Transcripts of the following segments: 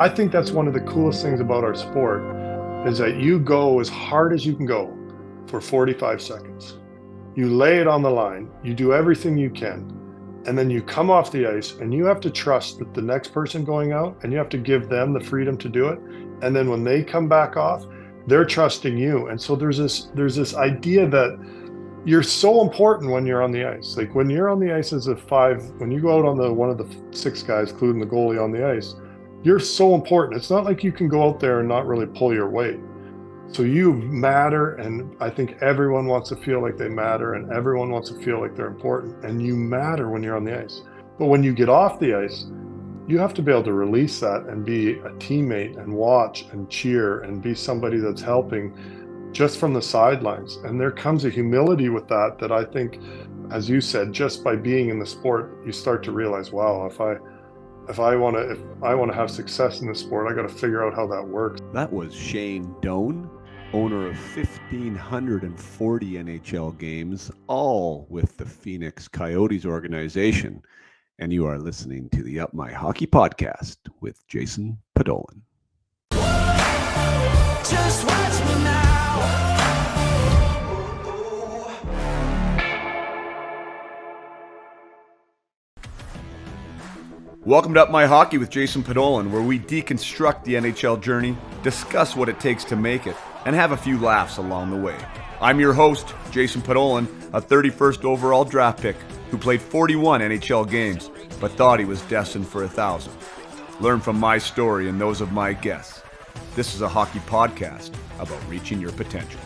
I think that's one of the coolest things about our sport is that you go as hard as you can go for 45 seconds. You lay it on the line, you do everything you can, and then you come off the ice and you have to trust that the next person going out, and you have to give them the freedom to do it. And then when they come back off, they're trusting you. And so there's this idea that you're so important when you're on the ice. Like when you're on the ice as a five, when you go out on the one of the six guys, including the goalie on the ice, you're so important. It's not like you can go out there and not really pull your weight. So you matter, and I think everyone wants to feel like they matter, and everyone wants to feel like they're important, and you matter when you're on the ice. But when you get off the ice, you have to be able to release that and be a teammate and watch and cheer and be somebody that's helping just from the sidelines. And there comes a humility with that, that I think, as you said, just by being in the sport, you start to realize, wow, if I want to have success in this sport, I got to figure out how that works. That was Shane Doan, owner of 1,540 NHL games, all with the Phoenix Coyotes organization. And you are listening to the Up My Hockey podcast with Jason Podollan. Just watch me now. Welcome to Up My Hockey with Jason Podollan, where we deconstruct the NHL journey, discuss what it takes to make it, and have a few laughs along the way. I'm your host, Jason Podollan, a 31st overall draft pick who played 41 NHL games, but thought he was destined for 1,000. Learn from my story and those of my guests. This is a hockey podcast about reaching your potential.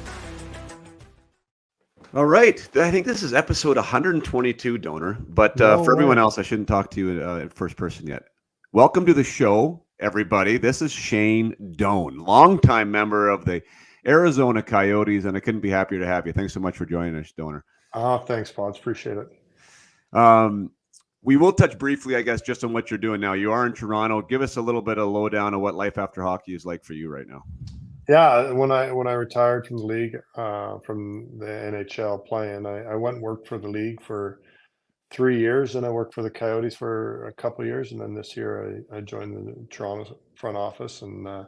All right. I think this is episode 122, Donor. But for everyone else, I shouldn't talk to you in first person yet. Welcome to the show, everybody. This is Shane Doan, longtime member of the Arizona Coyotes, and I couldn't be happier to have you. Thanks so much for joining us, Donor. Thanks, Pods. Appreciate it. We will touch briefly, I guess, just on what you're doing now. You are in Toronto. Give us a little bit of lowdown on what life after hockey is like for you right now. Yeah, when I retired from the league, from the NHL playing, I went and worked for the league for 3 years, and I worked for the Coyotes for a couple of years, and then this year I joined the Toronto front office, and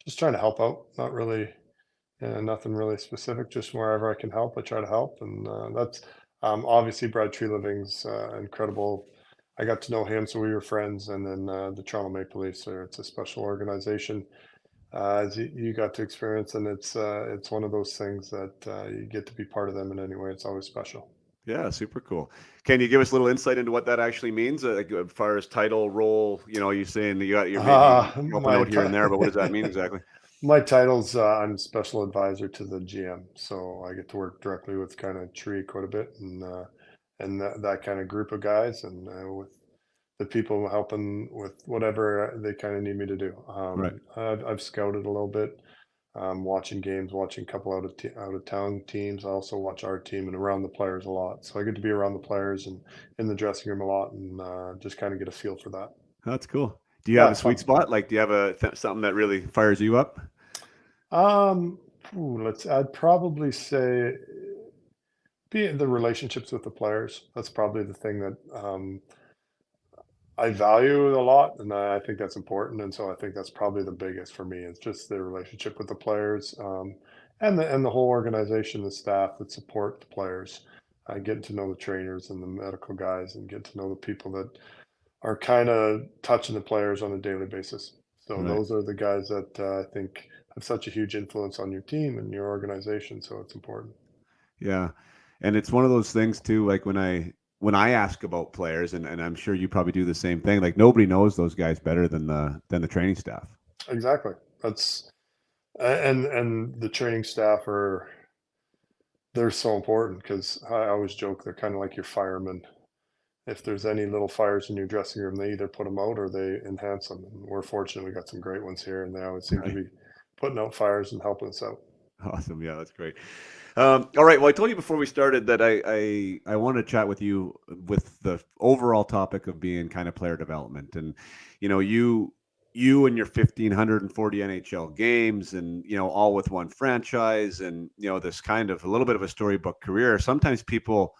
just trying to help out. Not really, nothing really specific, just wherever I can help, I try to help, and that's obviously Brad Treliving's incredible. I got to know him, so we were friends, and then the Toronto Maple Leafs. It's a special organization. As you got to experience, and it's one of those things that you get to be part of them in any way. It's always special. Yeah, super cool. Can you give us a little insight into what that actually means, as far as title, role? You know, you're saying you're maybe helping out here and there, but what does that mean exactly? My title's I'm special advisor to the GM, so I get to work directly with kind of Tree quite a bit, and that kind of group of guys, and with the people helping with whatever they kind of need me to do. Right. I've scouted a little bit, watching games, watching a couple out of town teams. I also watch our team and around the players a lot. So I get to be around the players and in the dressing room a lot, and just kind of get a feel for that. That's cool. Do you have a sweet spot? Like, do you have something that really fires you up? I'd probably say be the relationships with the players. That's probably the thing that I value a lot, and I think that's important. And so I think that's probably the biggest for me. It's just the relationship with the players, and the whole organization, the staff that support the players. Getting to know the trainers and the medical guys, and get to know the people that are kind of touching the players on a daily basis. So Right. Those are the guys that I think have such a huge influence on your team and your organization. So it's important. Yeah, and it's one of those things too. Like when I ask about players, and I'm sure you probably do the same thing. Like nobody knows those guys better than the training staff. Exactly. That's and the training staff they're so important, because I always joke they're kind of like your firemen. If there's any little fires in your dressing room, they either put them out or they enhance them. And we're fortunate we got some great ones here, and they always seem to be putting out fires and helping us out. Awesome. Yeah, that's great. All right. Well, I told you before we started that I want to chat with you with the overall topic of being kind of player development. And, you know, you and your 1,540 NHL games, and, you know, all with one franchise, and, you know, this kind of a little bit of a storybook career. Sometimes people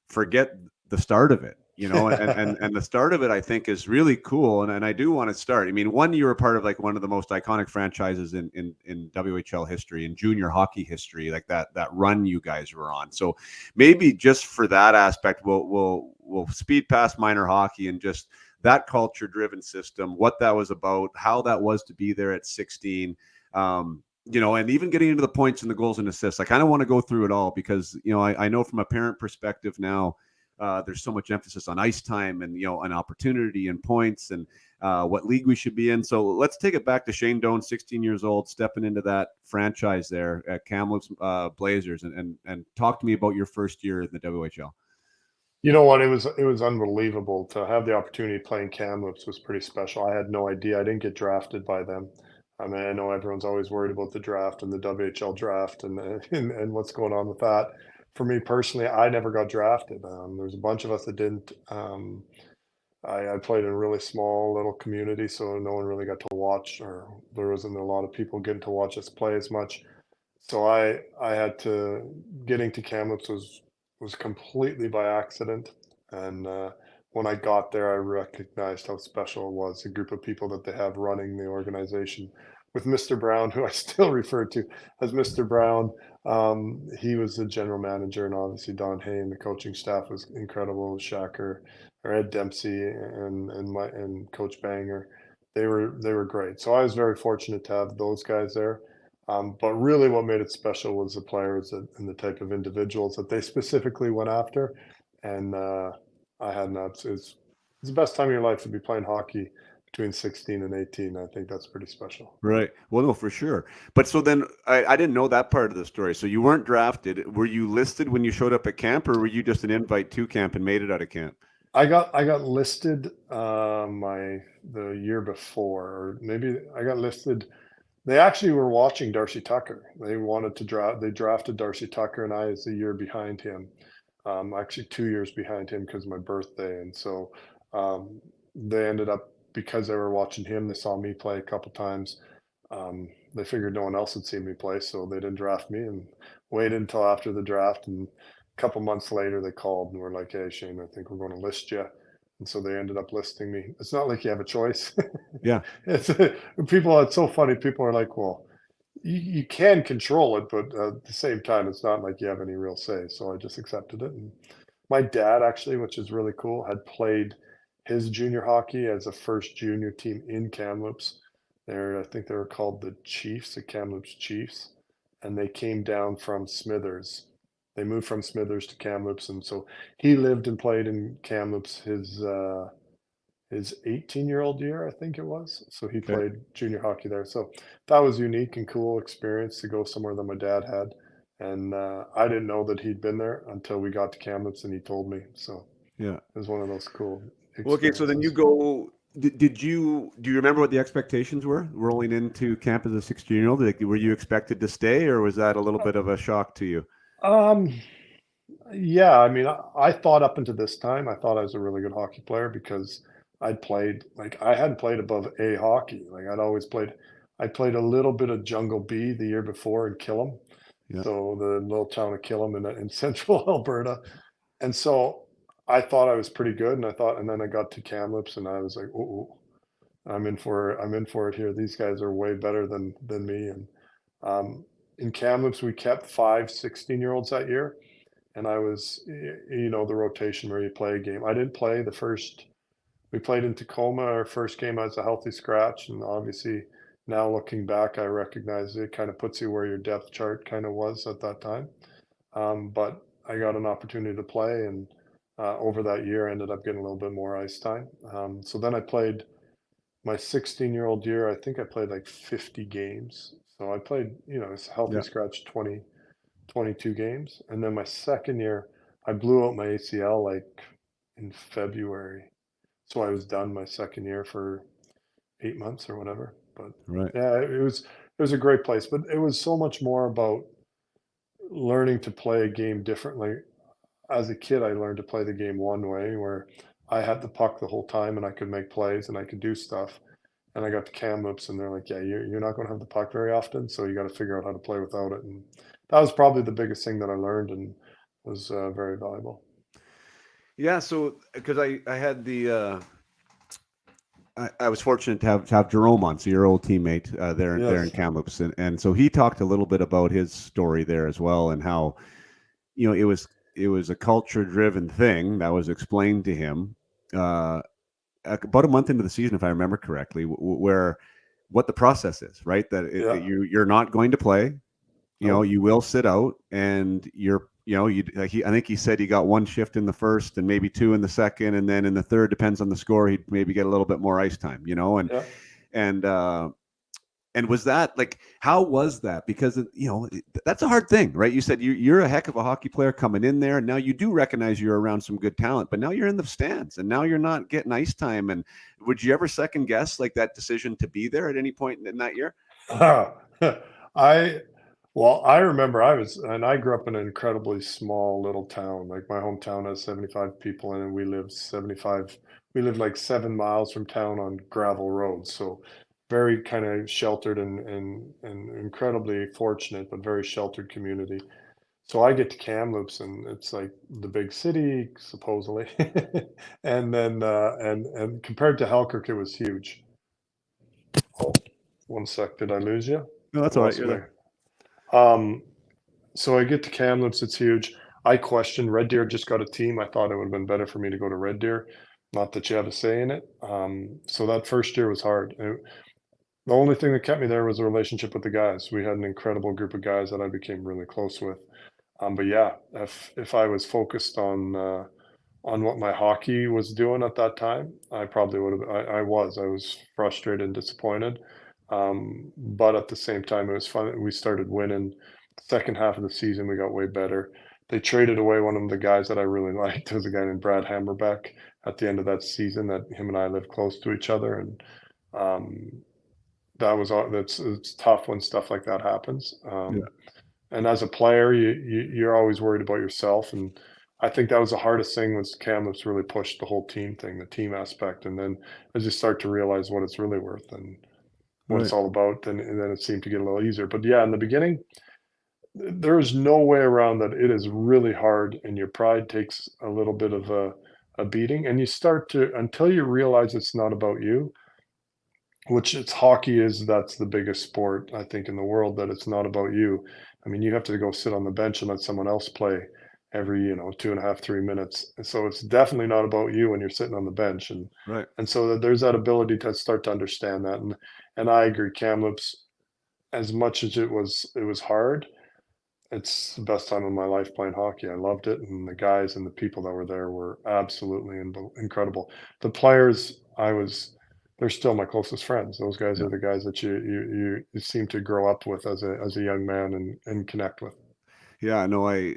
forget the start of it. and the start of it, I think, is really cool. And I do want to start. I mean, one, you were part of like one of the most iconic franchises in WHL history and junior hockey history, like that run you guys were on. So maybe just for that aspect, we'll speed past minor hockey and just that culture driven system, what that was about, how that was to be there at 16. And even getting into the points and the goals and assists. I kind of want to go through it all because, I know from a parent perspective now, there's so much emphasis on ice time and, an opportunity and points and what league we should be in. So let's take it back to Shane Doan, 16 years old, stepping into that franchise there at Kamloops Blazers and talk to me about your first year in the WHL. You know what? It was unbelievable to have the opportunity of playing Kamloops was pretty special. I had no idea. I didn't get drafted by them. I mean, I know everyone's always worried about the draft and the WHL draft and what's going on with that. For me personally, I never got drafted. There's a bunch of us that didn't. I played in a really small little community, so no one really got to watch, or there wasn't a lot of people getting to watch us play as much. So I had to getting to Kamloops was completely by accident, and when I got there, I recognized how special it was, the group of people that they have running the organization. With Mr. Brown, who I still refer to as Mr. Brown, he was the general manager, and obviously Don Hay and the coaching staff was incredible. Shacker, or Ed Dempsey, and Coach Banger, they were great. So I was very fortunate to have those guys there. But really, what made it special was the players and the type of individuals that they specifically went after. And I had not. It's the best time of your life to be playing hockey between 16 and 18. I think that's pretty special. Right. Well, no, for sure. But so then I didn't know that part of the story. So you weren't drafted. Were you listed when you showed up at camp, or were you just an invite to camp and made it out of camp? I got listed the year before, or maybe I got listed. They actually were watching Darcy Tucker. They wanted to draft. They drafted Darcy Tucker, and I was a year behind him. Actually, 2 years behind him because of my birthday, and so they ended up because they were watching him. They saw me play a couple times. They figured no one else had seen me play, so they didn't draft me and waited until after the draft. And a couple months later, they called and were like, "Hey, Shane, I think we're going to list you." And so they ended up listing me. It's not like you have a choice. Yeah. It's it's so funny. People are like, "Well, you can control it, but at the same time, it's not like you have any real say." So I just accepted it. And my dad, actually, which is really cool, had played his junior hockey as a first junior team in Kamloops. I think they were called the Chiefs, the Kamloops Chiefs, and they came down from Smithers. They moved from Smithers to Kamloops, and so he lived and played in Kamloops his 18-year-old year, I think it was. So he Okay. played junior hockey there. So that was unique and cool experience to go somewhere that my dad had. And I didn't know that he'd been there until we got to Kamloops and he told me. So Yeah. it was one of those cool Well, okay. So then you experiences. go. Do you remember what the expectations were rolling into camp as a 16-year-old? Like, were you expected to stay, or was that a little bit of a shock to you? Um, yeah, I mean, I thought up until this time, I thought I was a really good hockey player because I'd played, like, I hadn't played above A hockey. Like, I played a little bit of Jungle B the year before in Killam. Yeah. So the little town of Killam in central Alberta. And so I thought I was pretty good. And then I got to Kamloops and I was like, oh, I'm in for it here. These guys are way better than me. And in Kamloops, we kept 5 16-year-olds that year. And I was, the rotation where you play a game. I didn't play the first, we played in Tacoma, our first game as a healthy scratch. And obviously, now looking back, I recognize it kind of puts you where your depth chart kind of was at that time. But I got an opportunity to play, and over that year, I ended up getting a little bit more ice time. So then I played my 16-year-old year. I think I played like 50 games. So I played, it's a healthy Yeah. scratch 22 games. And then my second year, I blew out my ACL like in February. So I was done my second year for 8 months or whatever. But Right. yeah, it was a great place. But it was so much more about learning to play a game differently. As a kid, I learned to play the game one way where I had the puck the whole time and I could make plays and I could do stuff. And I got to Kamloops and they're like, yeah, you're not going to have the puck very often. So you got to figure out how to play without it. And that was probably the biggest thing that I learned and was very valuable. Yeah, so because I had the I was fortunate to have Jerome on, so your old teammate there in Yes. Kamloops, and so he talked a little bit about his story there as well, and how it was a culture driven thing that was explained to him uh, about a month into the season, if I remember correctly, where what the process is, right? That Yeah. you're not going to play, Nope. you will sit out, and I think he said he got one shift in the first and maybe two in the second, and then in the third, depends on the score, he'd maybe get a little bit more ice time, Yeah. and and was that like, how was that? Because that's a hard thing, right? You said you're a heck of a hockey player coming in there, and now you do recognize you're around some good talent, but now you're in the stands, and now you're not getting ice time. And would you ever second guess like that decision to be there at any point in that year? I Well, I remember I grew up in an incredibly small little town. Like my hometown has 75 people in it. We lived like 7 miles from town on gravel roads. So very kind of sheltered and incredibly fortunate, but very sheltered community. So I get to Kamloops and it's like the big city, supposedly. And compared to Halkirk, it was huge. Oh, one sec, did I lose you? No, I that's all right. lost You're my there. um So I get to Kamloops, it's huge. I questioned Red Deer just got a team. I thought it would have been better for me to go to Red Deer. Not that you have a say in it. So that first year was hard. The only thing that kept me there was a relationship with the guys. We had an incredible group of guys that I became really close with. But yeah, if I was focused on what my hockey was doing at that time, I probably would have. I was frustrated and disappointed, but at the same time, it was fun. We started winning. Second half of the season, we got way better. They traded away one of the guys that I really liked. It was a guy named Brad Hammerbeck at the end of that season. That him and I lived close to each other, and um, that's it's tough when stuff like that happens. Yeah. And as a player, you're always worried about yourself, and I think that was the hardest thing was Kamloops really pushed the whole team thing, the team aspect, and then as you start to realize what it's really worth and what it's Right. all about, then it seemed to get a little easier. But yeah, in the beginning, there is no way around that. It is really hard, and your pride takes a little bit of a beating, and you start to until you realize it's not about you, which it's hockey is that's the biggest sport, I think, in the world, that it's not about you. I mean, you have to go sit on the bench and let someone else play every, 2.5, 3 minutes. And so it's definitely not about you when you're sitting on the bench. Right. And so that there's that ability to start to understand that. And I agree, Kamloops, as much as it was hard, it's the best time of my life playing hockey. I loved it, and the guys and the people that were there were absolutely incredible. The players, they're still my closest friends. Those guys Yeah. are the guys that you seem to grow up with as a young man and connect with. Yeah, no, I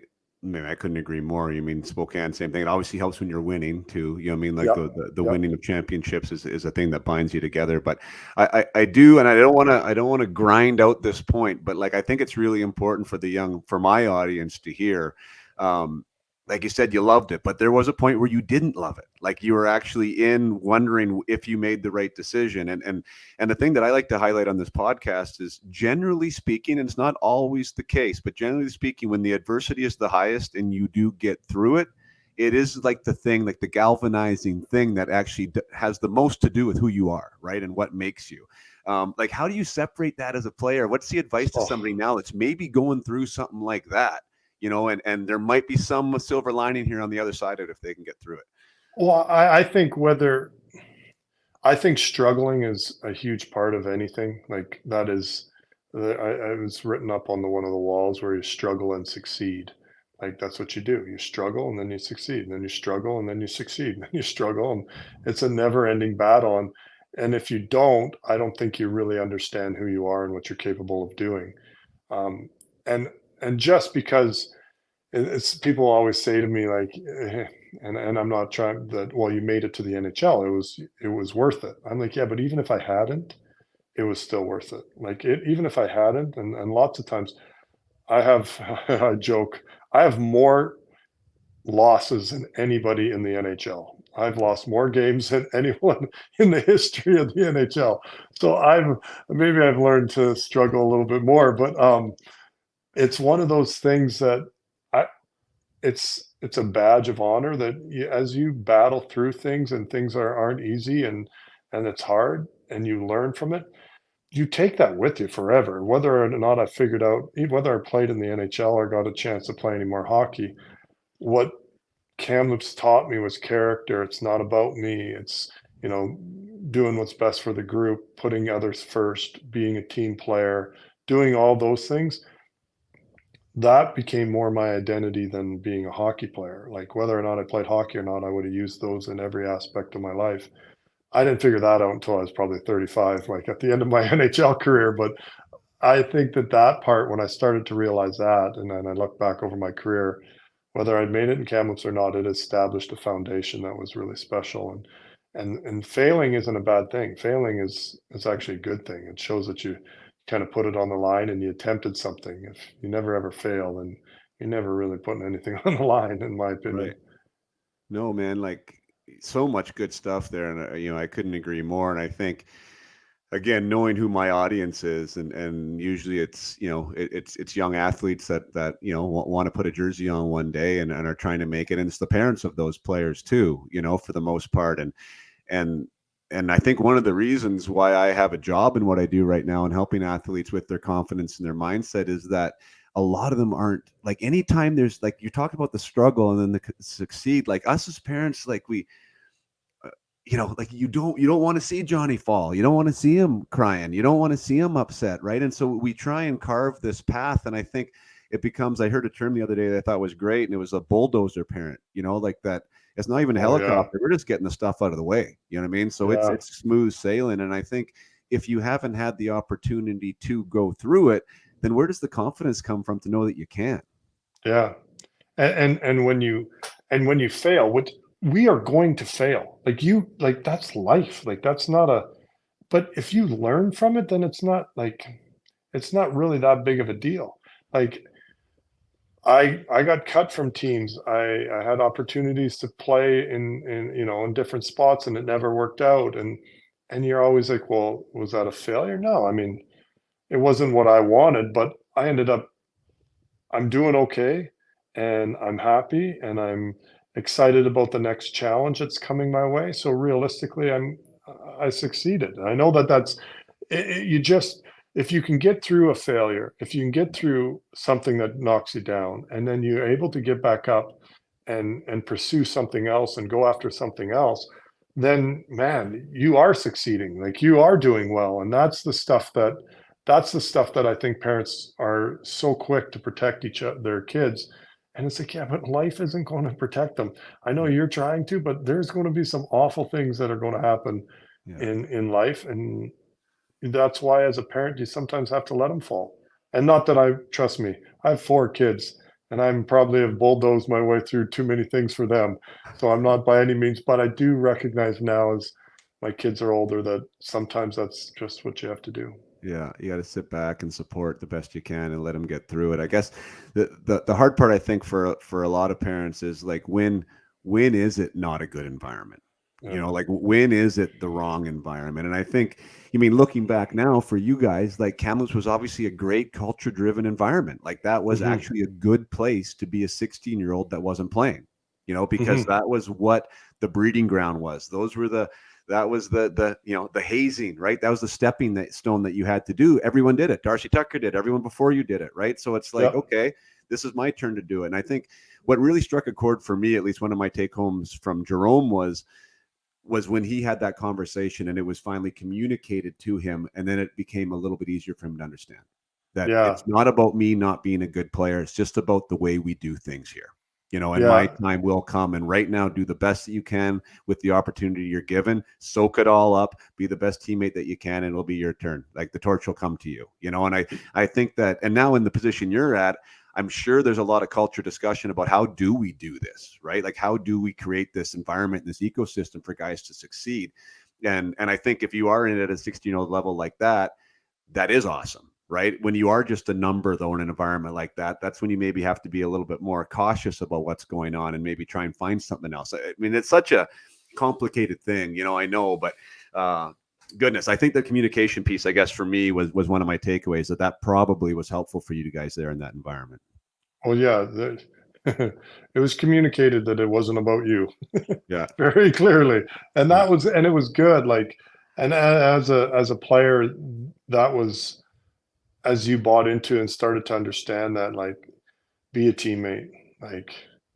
couldn't agree more. You mean Spokane, same thing. It obviously helps when you're winning too. You know what I mean? Like Yep, the yep. winning of championships is a thing that binds you together. But I do, and I don't wanna grind out this point, but like I think it's really important for my audience to hear. Um, like you said, you loved it, but there was a point where you didn't love it. Like you were actually in wondering if you made the right decision. And the thing that I like to highlight on this podcast is, generally speaking, and it's not always the case, but generally speaking, when the adversity is the highest and you do get through it, it is like the thing, like the galvanizing thing that actually has the most to do with who you are, right? And what makes you. Like, how do you separate that as a player? What's the advice to Oh, somebody now that's maybe going through something like that? And there might be some silver lining here on the other side of it if they can get through it. well, I think struggling is a huge part of anything. Like that is, I was written up on one of the walls where you struggle and succeed. Like that's what you do. You struggle and then you succeed, and then you struggle and then you succeed, and then you struggle, and it's a never-ending battle. And if you don't, I don't think you really understand who you are and what you're capable of doing. Um, and and just because it's people always say to me like, and I'm not trying that. Well, you made it to the NHL. It was worth it. I'm like, yeah, but even if I hadn't, it was still worth it. Like even if I hadn't, and lots of times I have I joke I have more losses than anybody in the NHL. I've lost more games than anyone in the history of the NHL. So I've learned to struggle a little bit more, but it's one of those things that I it's it's a badge of honor that as you battle through things and things aren't easy and it's hard and you learn from it, you take that with you forever. Whether or not I figured out, whether I played in the NHL or got a chance to play any more hockey, what Kamloops taught me was character. It's not about me. It's, you know, doing what's best for the group, putting others first, being a team player, doing all those things. That became more my identity than being a hockey player. Like whether or not I played hockey or not, I would have used those in every aspect of my life. I didn't figure that out until I was probably 35, like at the end of my NHL career. But I think that that part, when I started to realize that, and then I look back over my career, whether I'd made it in Kamloops or not, it established a foundation that was really special. And failing isn't a bad thing. Failing is actually a good thing. It shows that you kind of put it on the line and you attempted something. If you never ever fail, then you're never really putting anything on the line, in my opinion. Right. No, man, like so much good stuff there. And, I couldn't agree more. And I think, again, knowing who my audience is, and usually it's, it's young athletes that, want to put a jersey on one day and are trying to make it. And it's the parents of those players too, for the most part. And, and I think one of the reasons why I have a job in what I do right now and helping athletes with their confidence and their mindset is that a lot of them aren't, like, anytime there's, like, you talk about the struggle and then the succeed, like us as parents, like like you don't want to see Johnny fall. You don't want to see him crying. You don't want to see him upset. Right. And so we try and carve this path. And I think it becomes, I heard a term the other day that I thought was great. And it was a bulldozer parent, like that. It's not even a Oh yeah, helicopter. We're just getting the stuff out of the way. You know what I mean? So yeah, it's smooth sailing. And I think if you haven't had the opportunity to go through it, then where does the confidence come from to know that you can? yeah. And when you fail, which we are going to fail. Like that's life. Like that's not a. But if you learn from it, then it's not really that big of a deal. Like I got cut from teams. I had opportunities to play in different spots and it never worked out. And you're always like, well, was that a failure? No, I mean, it wasn't what I wanted, but I'm doing okay and I'm happy and I'm excited about the next challenge that's coming my way. So realistically, I succeeded. And I know that that's you just if you can get through a failure, if you can get through something that knocks you down, and then you're able to get back up and pursue something else and go after something else, then man, you are succeeding. Like you are doing well, and that's the stuff that I think parents are so quick to protect their kids. And it's like, yeah, but life isn't going to protect them. I know Yeah. you're trying to, but there's going to be some awful things that are going to happen Yeah. in life, and that's why as a parent, you sometimes have to let them fall. And not that trust me, I have 4 kids, and I'm probably have bulldozed my way through too many things for them. So I'm not by any means, but I do recognize now as my kids are older that sometimes that's just what you have to do. Yeah, you got to sit back and support the best you can and let them get through it. I guess the hard part, I think, for a lot of parents is like when is it not a good environment? Yeah. Like when is it the wrong environment? And I think, looking back now for you guys, like Kamloops was obviously a great culture driven environment. Like that was Mhm. actually a good place to be a 16-year-old that wasn't playing, because Mhm. that was what the breeding ground was. That was the hazing, right? That was the stepping stone that you had to do. Everyone did it. Darcy Tucker did. Everyone before you did it, right? So it's like, Yep. okay, this is my turn to do it. And I think what really struck a chord for me, at least one of my take homes from Jerome, was when he had that conversation and it was finally communicated to him, and then it became a little bit easier for him to understand that Yeah. it's not about me not being a good player. It's just about the way we do things here. And my Yeah. time will come. And right now, do the best that you can with the opportunity you're given. Soak it all up. Be the best teammate that you can, and it'll be your turn. Like the torch will come to you. And I think that, and now in the position you're at, I'm sure there's a lot of culture discussion about how do we do this, right? Like how do we create this environment, this ecosystem for guys to succeed? And I think if you are in it at a 16-year-old level like that, that is awesome, right? When you are just a number, though, in an environment like that, that's when you maybe have to be a little bit more cautious about what's going on and maybe try and find something else. I mean, it's such a complicated thing, I know, but goodness, I think the communication piece, I guess, for me was one of my takeaways that probably was helpful for you guys there in that environment. Well, yeah. It was communicated that it wasn't about you Yeah. very clearly, and Yeah. it was good. Like, and as a player, that was as you bought into and started to understand that, like, be a teammate, like,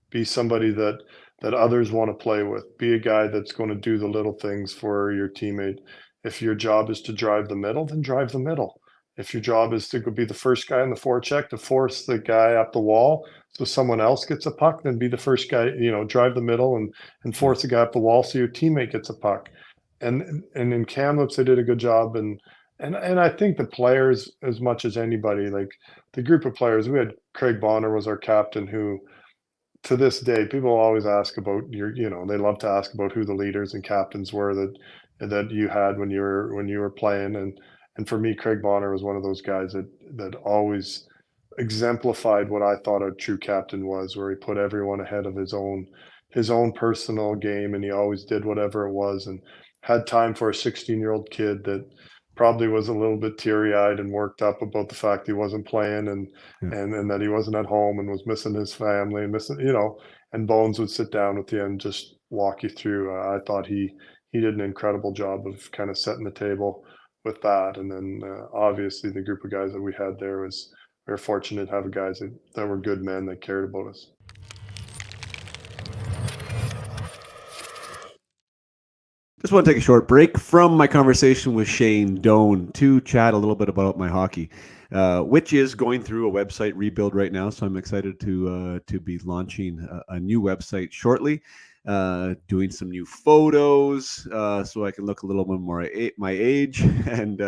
be somebody that others want to play with, be a guy that's going to do the little things for your teammate. If your job is to drive the middle, then drive the middle. If your job is to be the first guy in the forecheck to force the guy up the wall so someone else gets a puck, then be the first guy, drive the middle and Yeah. force the guy up the wall so your teammate gets a puck. And in Kamloops they did a good job, and I think the players, as much as anybody, like, the group of players, we had Craig Bonner was our captain, who to this day people always ask about they love to ask about who the leaders and captains were that you had when you were playing, and for me, Craig Bonner was one of those guys that always exemplified what I thought a true captain was, where he put everyone ahead of his own personal game, and he always did whatever it was, and had time for a 16-year-old kid that probably was a little bit teary-eyed and worked up about the fact he wasn't playing, Yeah. and that he wasn't at home and was missing his family and and Bones would sit down with you and just walk you through. I thought he did an incredible job of kind of setting the table with that. And then obviously the group of guys that we had there was, we were fortunate to have guys that were good men that cared about us. Just want to take a short break from my conversation with Shane Doan to chat a little bit about my hockey, which is going through a website rebuild right now. So I'm excited to be launching a new website shortly, doing some new photos so I can look a little bit more my age, and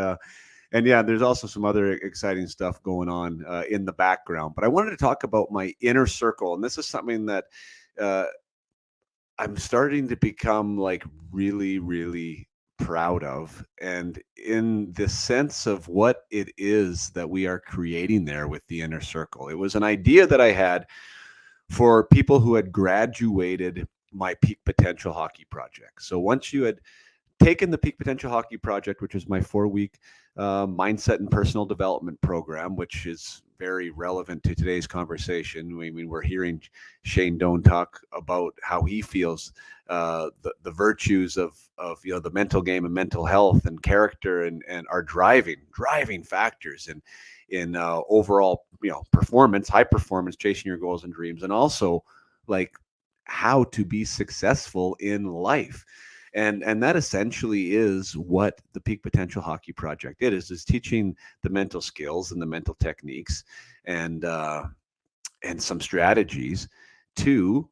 yeah, there's also some other exciting stuff going on in the background. But I wanted to talk about my inner circle, and this is something that uh, I'm starting to become like really, really proud of. And in the sense of what it is that we are creating there with the inner circle, it was an idea that I had for people who had graduated my peak potential hockey project. So once you had taken the Peak Potential Hockey Project, which is my 4-week mindset and personal development program, which is very relevant to today's conversation. I mean, we're hearing Shane Doan talk about how he feels the virtues of the mental game and mental health and character and are driving factors in overall performance, high performance, chasing your goals and dreams, and also like how to be successful in life. And that essentially is what the Peak Potential Hockey Project is teaching the mental skills and the mental techniques and some strategies to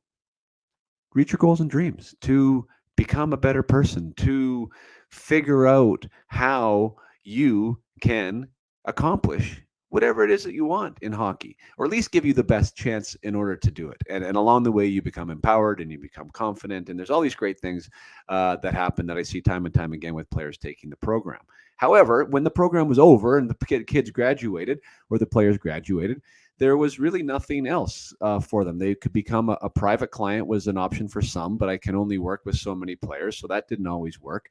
reach your goals and dreams, to become a better person, to figure out how you can accomplish whatever it is that you want in hockey, or at least give you the best chance in order to do it. And along the way, you become empowered and you become confident. And there's all these great things that happen that I see time and time again with players taking the program. However, when the program was over and the kids graduated or the players graduated, there was really nothing else for them. They could become a private client was an option for some, but I can only work with so many players, so that didn't always work.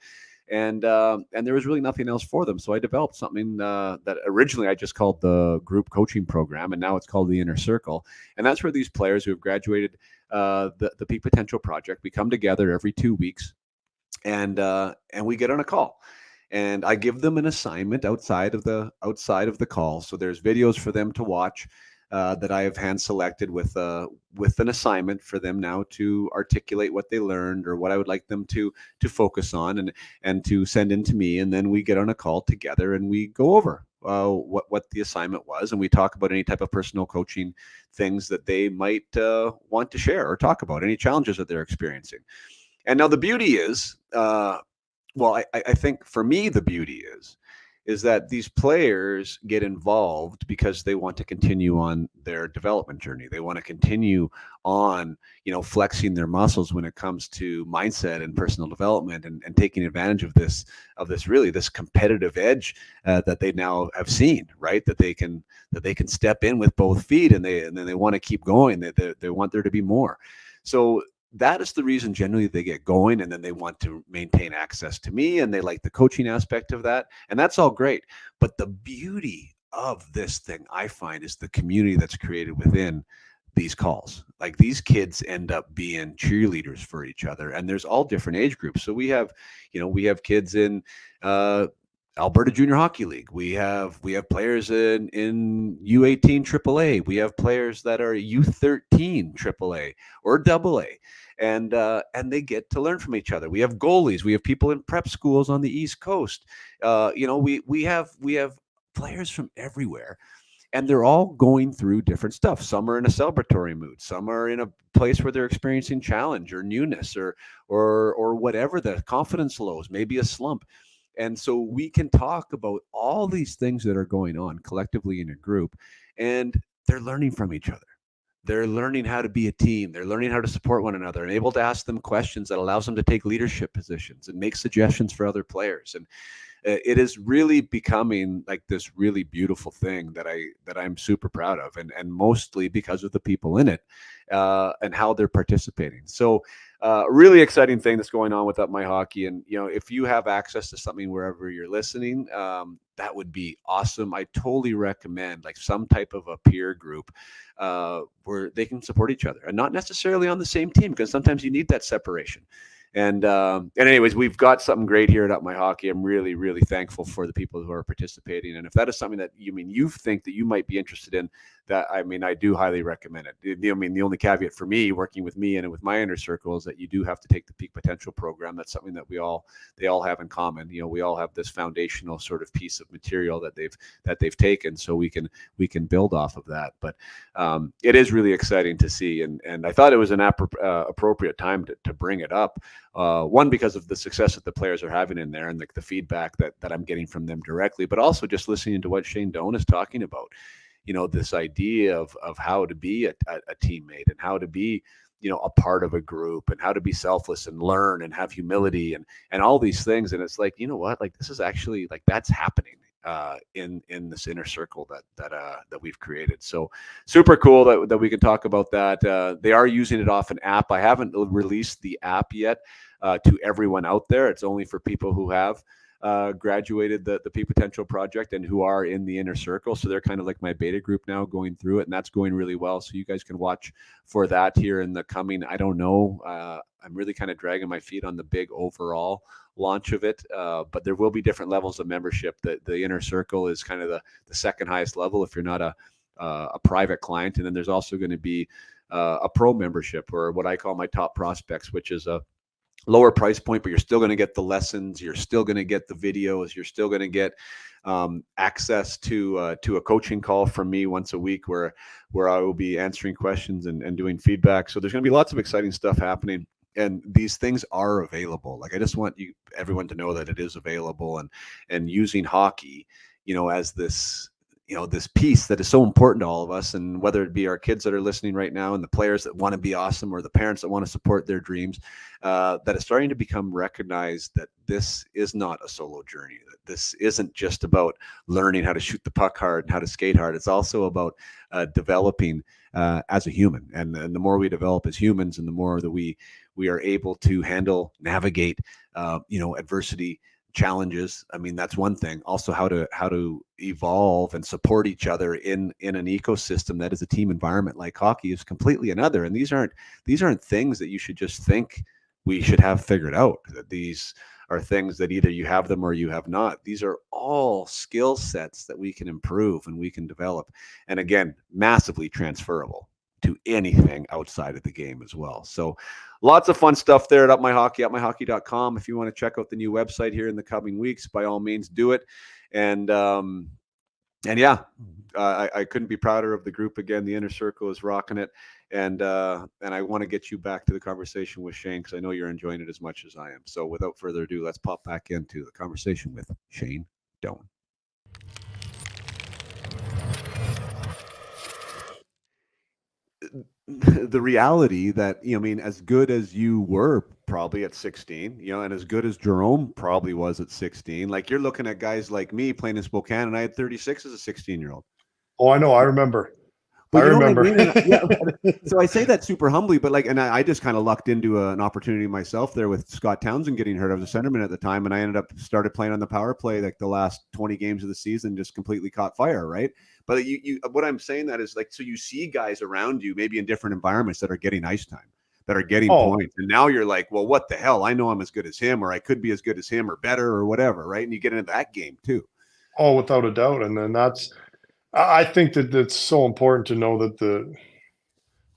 And there was really nothing else for them. So I developed something that originally I just called the group coaching program, and now it's called the Inner Circle. And that's where these players who have graduated the Peak Potential Project, we come together every 2 weeks, and we get on a call. And I give them an assignment outside of the call. So there's videos for them to watch that I have hand selected with an assignment for them now to articulate what they learned or what I would like them to focus on and to send in to me. And then we get on a call together and we go over what the assignment was, and we talk about any type of personal coaching things that they might want to share or talk about, any challenges that they're experiencing. And now the beauty is, I think for me, the beauty is that these players get involved because they want to continue on their development journey. They want to continue on, flexing their muscles when it comes to mindset and personal development and taking advantage of this competitive edge that they now have seen, right? That they can step in with both feet and then they want to keep going. They want there to be more. So that is the reason generally they get going, and then they want to maintain access to me and they like the coaching aspect of that. And that's all great. But the beauty of this thing, I find, is the community that's created within these calls. Like these kids end up being cheerleaders for each other, and there's all different age groups. So we have, we have kids in Alberta Junior Hockey League. We have players in U18 AAA. We have players that are U13 AAA or AA, and they get to learn from each other. We have goalies. We have people in prep schools on the East Coast. We have players from everywhere, and they're all going through different stuff. Some are in a celebratory mood. Some are in a place where they're experiencing challenge or newness or whatever, the confidence lows, maybe a slump. And so we can talk about all these things that are going on collectively in a group, and they're learning from each other. They're learning how to be a team. They're learning how to support one another and able to ask them questions that allows them to take leadership positions and make suggestions for other players. And it is really becoming like this really beautiful thing that I'm super proud of, and mostly because of the people in it and how they're participating. So really exciting thing that's going on with Up My Hockey. And if you have access to something wherever you're listening, that would be awesome. I totally recommend like some type of a peer group where they can support each other, and not necessarily on the same team, because sometimes you need that separation. And anyways, we've got something great here at Up My Hockey. I'm really, really thankful for the people who are participating. And if that is something that you think that you might be interested in, I do highly recommend it. The only caveat for me working with me and with my inner circle is that you do have to take the Peak Potential program. That's something that they all have in common. We all have this foundational sort of piece of material that they've taken, so we can build off of that. But it is really exciting to see, and I thought it was an appropriate time to bring it up. One, because of the success that the players are having in there and the feedback that I'm getting from them directly, but also just listening to what Shane Doan is talking about. This idea of how to be a teammate and how to be, a part of a group, and how to be selfless and learn and have humility and all these things. And it's like, like this is actually like that's happening in this inner circle that we've created. So super cool that we can talk about that. They are using it off an app. I haven't released the app yet to everyone out there. It's only for people who have graduated the Peak Potential project and who are in the inner circle. So they're kind of like my beta group now going through it, and that's going really well. So you guys can watch for that here in the coming, I don't know. I'm really kind of dragging my feet on the big overall launch of it. But there will be different levels of membership. The inner circle is kind of the second highest level if you're not a private client. And then there's also going to be a pro membership, or what I call my top prospects, which is a lower price point, but you're still going to get the lessons. You're still going to get the videos. You're still going to get access to a coaching call from me once a week where I will be answering questions and doing feedback. So there's going to be lots of exciting stuff happening. And these things are available. Like, I just want everyone to know that it is available, and using hockey, as this, this piece that is so important to all of us. And whether it be our kids that are listening right now, and the players that want to be awesome, or the parents that want to support their dreams, that it's starting to become recognized that this is not a solo journey, that this isn't just about learning how to shoot the puck hard and how to skate hard. It's also about developing as a human. And the more we develop as humans, and the more that we are able to navigate, adversity, challenges. I mean, that's one thing. Also, how to evolve and support each other in an ecosystem that is a team environment like hockey is completely another. And these aren't things that you should just think we should have figured out. That these are things that either you have them or you have not. These are all skill sets that we can improve and we can develop. And again, massively transferable to anything outside of the game as well. So lots of fun stuff there at Up My Hockey, upmyhockey.com. If you want to check out the new website here in the coming weeks, by all means do it. And yeah, I couldn't be prouder of the group. Again, the inner circle is rocking it. And I want to get you back to the conversation with Shane, because I know you're enjoying it as much as I am. So without further ado, let's pop back into the conversation with Shane Doan. The reality that, as good as you were probably at 16, and as good as Jerome probably was at 16, like, you're looking at guys like me playing in Spokane, and I had 36 as a 16-year-old. Oh, I know. I remember. But I you know what I remember. mean? And yeah, so I say that super humbly, but like, and I just kind of lucked into an opportunity myself there with Scott Townsend getting hurt. I was a centerman at the time, and I ended up started playing on the power play like the last 20 games of the season, just completely caught fire, right? But what I'm saying that is like, so you see guys around you, maybe in different environments that are getting ice time, that are getting Oh, points, and now you're like, well, what the hell? I know I'm as good as him, or I could be as good as him, or better, or whatever, right? And you get into that game too. oh, without a doubt. And then I think that it's so important to know that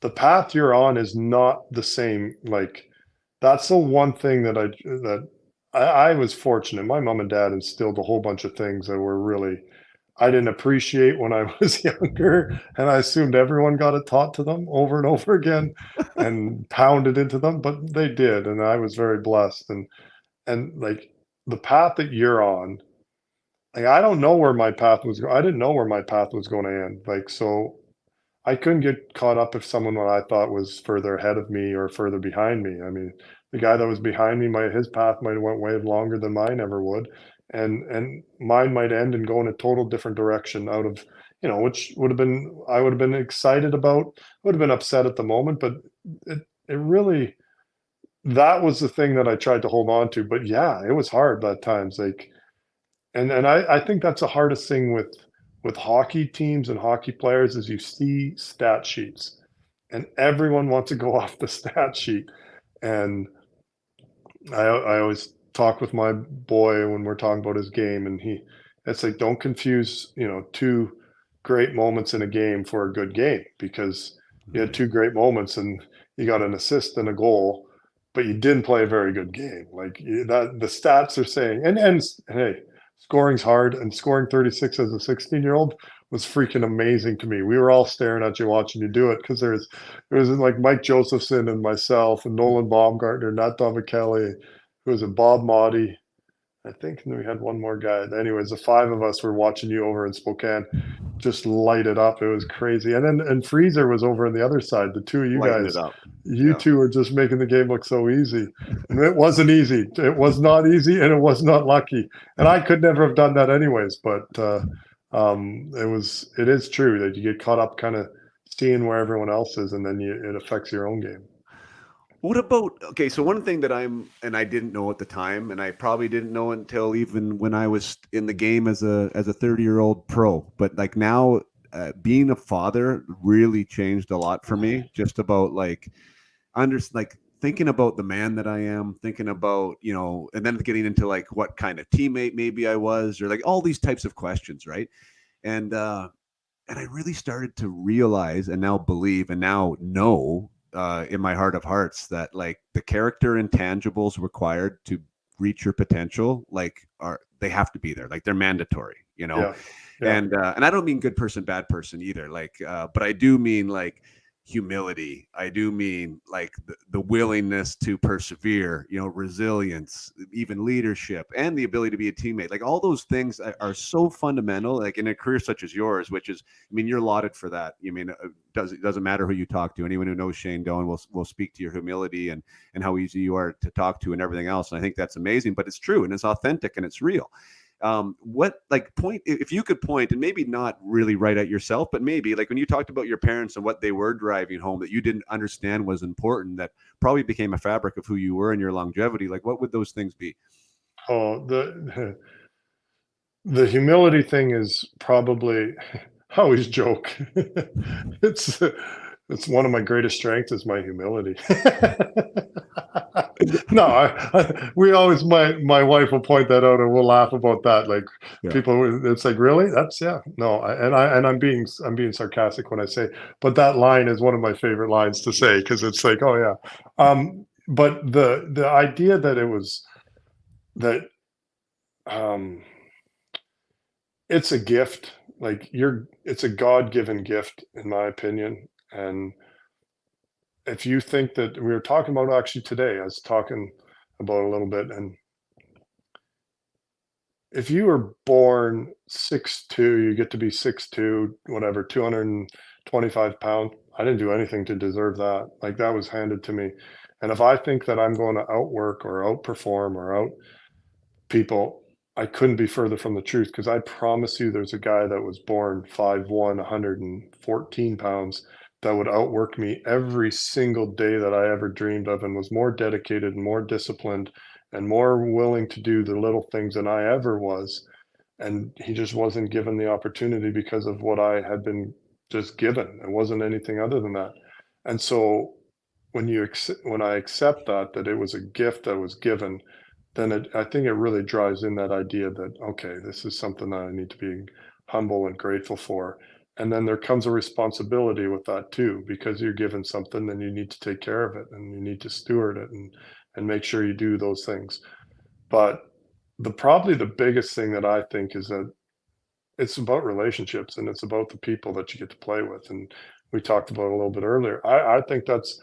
the path you're on is not the same. Like that's the one thing that I was fortunate. My mom and dad instilled a whole bunch of things that were really I didn't appreciate when I was younger, and I assumed everyone got it taught to them over and over again and pounded into them, but they did, and I was very blessed. And like the path that you're on, like I don't know where my path was. I didn't know where my path was going to end. Like so, I couldn't get caught up if someone that I thought was further ahead of me or further behind me. I mean, the guy that was behind me, his path might have went way longer than mine ever would, and mine might end and go in a total different direction out of, which would have been I would have been excited about, would have been upset at the moment, but it really that was the thing that I tried to hold on to. But yeah, it was hard at times. Like and I think that's the hardest thing with hockey teams and hockey players is you see stat sheets, and everyone wants to go off the stat sheet. And I always talk with my boy when we're talking about his game, and it's like don't confuse two great moments in a game for a good game because you had two great moments and you got an assist and a goal, but you didn't play a very good game. Like that, the stats are saying, and hey, scoring's hard, and scoring 36 as a 16-year-old was freaking amazing to me. We were all staring at you watching you do it because there was like Mike Josephson and myself and Nolan Baumgartner, Nat Kelly, who was a Bob Motti, I think, and then we had one more guy. Anyways, the five of us were watching you over in Spokane, just light it up. It was crazy. And Freezer was over on the other side. The two of you Lighten it guys, up. you Yeah. two were just making the game look so easy. And it wasn't easy. It was not easy, and it was not lucky. And I could never have done that anyways. But it is true that you get caught up kind of seeing where everyone else is, and then it affects your own game. What about, okay, so one thing that and I didn't know at the time, and I probably didn't know until even when I was in the game as a 30-year-old pro, but like now being a father really changed a lot for me, just about like like thinking about the man that I am, thinking about, and then getting into like what kind of teammate maybe I was, or like all these types of questions, right? And I really started to realize and now believe and now know in my heart of hearts that like the character intangibles required to reach your potential, like they have to be there, like they're mandatory, Yeah. Yeah. and I don't mean good person, bad person either, like but I do mean like humility. I do mean like the willingness to persevere, resilience, even leadership, and the ability to be a teammate. Like all those things are so fundamental, like in a career such as yours, which is, I mean, you're lauded for that. I mean, it doesn't matter who you talk to. Anyone who knows Shane Doan will speak to your humility and how easy you are to talk to and everything else. And I think that's amazing, but it's true and it's authentic and it's real. What like point, if you could point, and maybe not really right at yourself, but maybe like when you talked about your parents and what they were driving home that you didn't understand was important, that probably became a fabric of who you were and your longevity, like what would those things be? Oh, the humility thing is probably I always joke. It's it's one of my greatest strengths is my humility. No, we always my wife will point that out and we'll laugh about that. Like Yeah. it's like really that's yeah no I'm being sarcastic when I say, but that line is one of my favorite lines to say because it's like oh yeah, but the idea that it was that um it's a gift. Like it's a God-given gift, in my opinion. And if you think that we were talking about actually today, I was talking about a little bit, and if you were born 6'2", you get to be 6'2", whatever, 225 pounds. I didn't do anything to deserve that. Like that was handed to me. And if I think that I'm going to outwork or outperform or out people, I couldn't be further from the truth, because I promise you there's a guy that was born 5'1", 114 pounds that would outwork me every single day that I ever dreamed of, and was more dedicated and more disciplined and more willing to do the little things than I ever was. And he just wasn't given the opportunity because of what I had been just given. It wasn't anything other than that. And so when I accept that it was a gift that was given, then I think it really drives in that idea that, okay, this is something that I need to be humble and grateful for. And then there comes a responsibility with that too, because you're given something, then you need to take care of it and you need to steward it and make sure you do those things. But probably the biggest thing that I think is that it's about relationships, and it's about the people that you get to play with. And we talked about it a little bit earlier. I think that's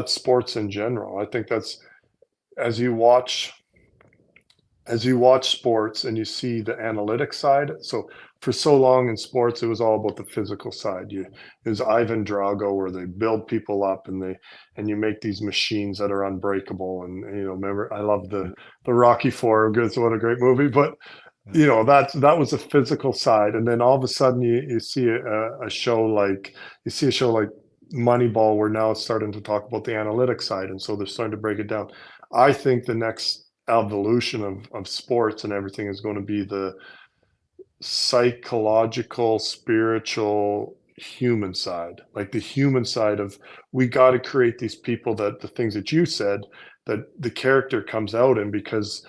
sports in general. I think that's, as you watch sports and you see the analytic side. So for so long in sports, it was all about the physical side. It was Ivan Drago, where they build people up and you make these machines that are unbreakable. And remember, I love the Rocky Four. Because what a great movie! But that was the physical side. And then all of a sudden, you see a show like Moneyball, where now it's starting to talk about the analytic side, and so they're starting to break it down. I think the next evolution of sports and everything is going to be the psychological, spiritual, human side. Like the human side of, we got to create these people that the things that you said, that the character comes out in. Because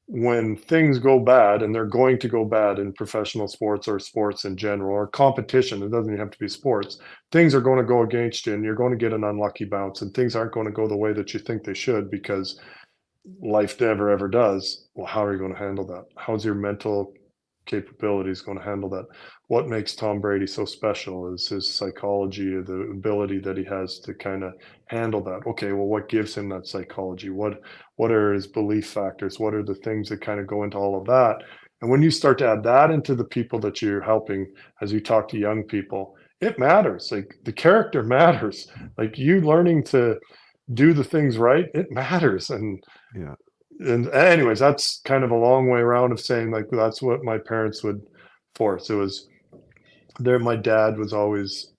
when things go bad, and they're going to go bad in professional sports or sports in general, or competition, it doesn't even have to be sports, things are going to go against you, and you're going to get an unlucky bounce, and things aren't going to go the way that you think they should, because life never ever does. Well, how are you going to handle that? How's your mental capabilities going to handle that? What makes Tom Brady so special is his psychology, the ability that he has to kind of handle that. Okay, well, what gives him that psychology? What are his belief factors? What are the things that kind of go into all of that? And when you start to add that into the people that you're helping, as you talk to young people, it matters. Like the character matters. Like you learning to do the things right, it matters. Yeah. And anyways, that's kind of a long way around of saying, like, that's what my parents would force. It was there. My dad was always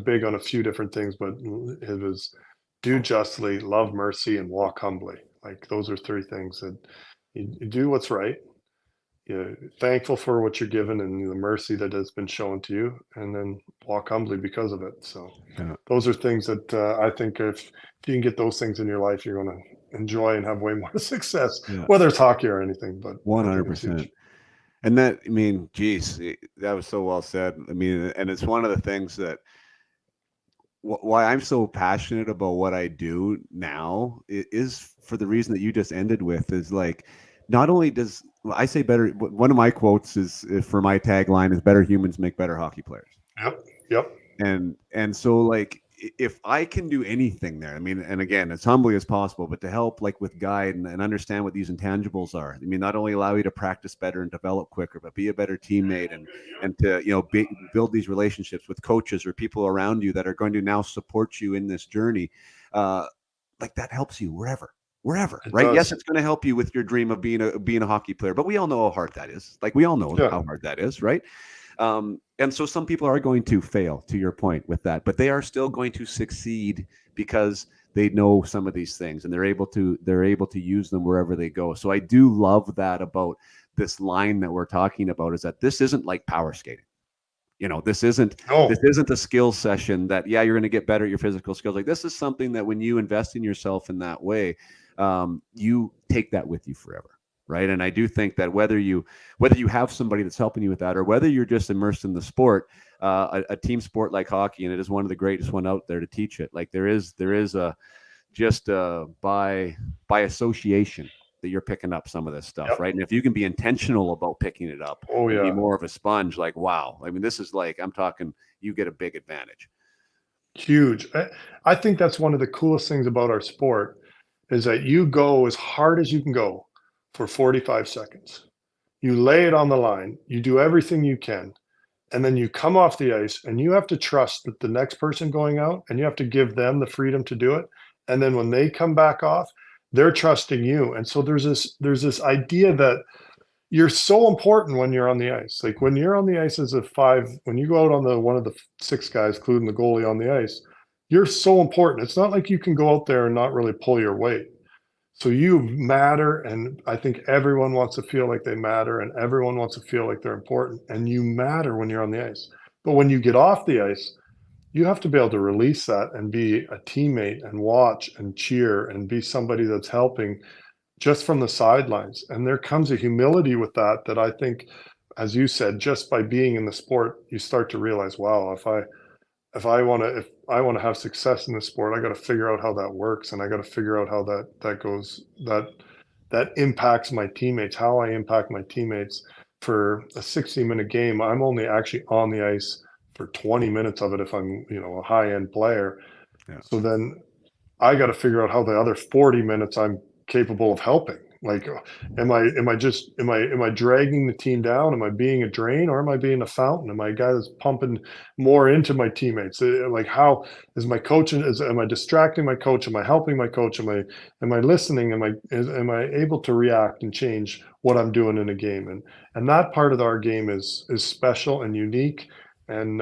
big on a few different things, but it was do justly, love mercy, and walk humbly. Like those are three things that you do what's right. You're thankful for what you're given and the mercy that has been shown to you, and then walk humbly because of it. So Yeah. those are things that I think if you can get those things in your life, you're going to enjoy and have way more success, Yeah. whether it's hockey or anything. But 100%. And that, I mean, geez, that was so well said. I mean, and it's one of the things that why I'm so passionate about what I do now is for the reason that you just ended with, is like, not only does I say better, one of my quotes is, for my tagline is, better humans make better hockey players. Yep. And so, like, if I can do anything there, I mean, and again, as humbly as possible, but to help, like, with guide and understand what these intangibles are. I mean, not only allow you to practice better and develop quicker, but be a better teammate and to, build these relationships with coaches or people around you that are going to now support you in this journey. Like that helps you wherever, right? Does. Yes, it's going to help you with your dream of being a hockey player, but we all know how hard that is. Like we all know how hard that is, right? And so some people are going to fail, to your point with that, but they are still going to succeed because they know some of these things and they're able to use them wherever they go. So I do love that about this line that we're talking about, is that this isn't like power skating. This isn't a skill session that, you're going to get better at your physical skills. Like this is something that when you invest in yourself in that way, you take that with you forever. Right. And I do think that whether you have somebody that's helping you with that, or whether you're just immersed in the sport, a team sport like hockey, and it is one of the greatest one out there to teach it. Like there is a just by association that you're picking up some of this stuff. Right. And if you can be intentional about picking it up, and be more of a sponge, like, wow. I mean, this is like, I'm talking, you get a big advantage. Huge. I think that's one of the coolest things about our sport, is that you go as hard as you can go for 45 seconds. You lay it on the line, you do everything you can, and then you come off the ice and you have to trust that the next person going out, and you have to give them the freedom to do it. And then when they come back off, they're trusting you. And so there's this idea that you're so important when you're on the ice. Like when you're on the ice as a 5, when you go out on the one of the 6 guys, including the goalie on the ice, you're so important. It's not like you can go out there and not really pull your weight. So you matter, and I think everyone wants to feel like they matter, and everyone wants to feel like they're important, and you matter when you're on the ice. But when you get off the ice, you have to be able to release that and be a teammate and watch and cheer and be somebody that's helping just from the sidelines. And there comes a humility with that that I think, as you said, just by being in the sport, you start to realize, wow, if I want to have success in the sport, I got to figure out how that works, and I got to figure out how that impacts my teammates, how I impact my teammates. For a 60-minute game, I'm only actually on the ice for 20 minutes of it if I'm, a high-end player. Yeah. So then I got to figure out how the other 40 minutes I'm capable of helping. Like, am I dragging the team down? Am I being a drain, or am I being a fountain? Am I a guy that's pumping more into my teammates? Like, how is my coaching? Am I distracting my coach? Am I helping my coach? Am I listening? Am I able to react and change what I'm doing in a game? And that part of our game is special and unique, and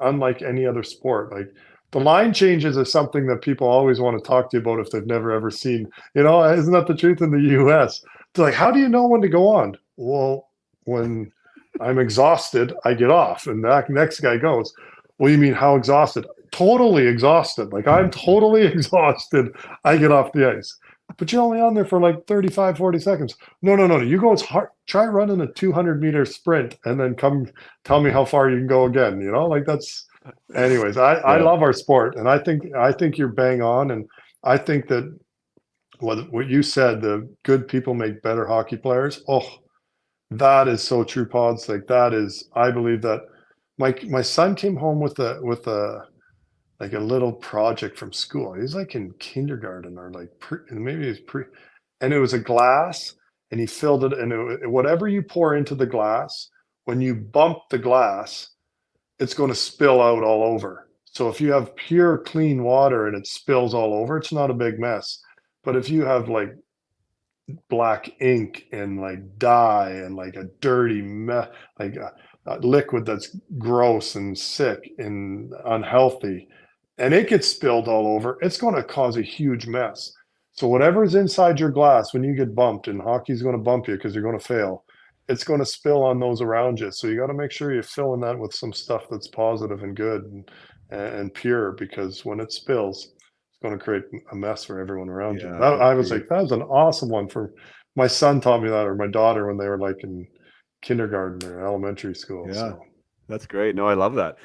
unlike any other sport. Like, the line changes is something that people always want to talk to you about if they've never ever seen. Isn't that the truth in the US? It's like, how do you know when to go on? Well, when I'm exhausted, I get off, and that next guy goes. Well, you mean how exhausted? Totally exhausted. Like, I'm totally exhausted. I get off the ice. But you're only on there for like 35, 40 seconds. No. You go as hard. Try running a 200-meter sprint and then come tell me how far you can go again. Like, that's. Anyways, I love our sport, and I think you're bang on, and I think that what you said, the good people make better hockey players. Oh, that is so true, Pods. Like, that is, I believe that my son came home with a like a little project from school. He's like in kindergarten, or like maybe he's pre, and it was a glass, and he filled it, and whatever you pour into the glass, when you bump the glass, it's going to spill out all over. So if you have pure, clean water and it spills all over, it's not a big mess. But if you have like black ink and like dye and like a dirty like a liquid that's gross and sick and unhealthy, and it gets spilled all over, it's going to cause a huge mess. So whatever's inside your glass, when you get bumped, and hockey's going to bump you because you're going to fail, it's going to spill on those around you. So you got to make sure you're filling that with some stuff that's positive and good and pure, because when it spills, it's going to create a mess for everyone around you. I was like, that was an awesome one. For my son taught me that, or my daughter, when they were like in kindergarten or elementary school. Yeah, so. That's great. No, I love that.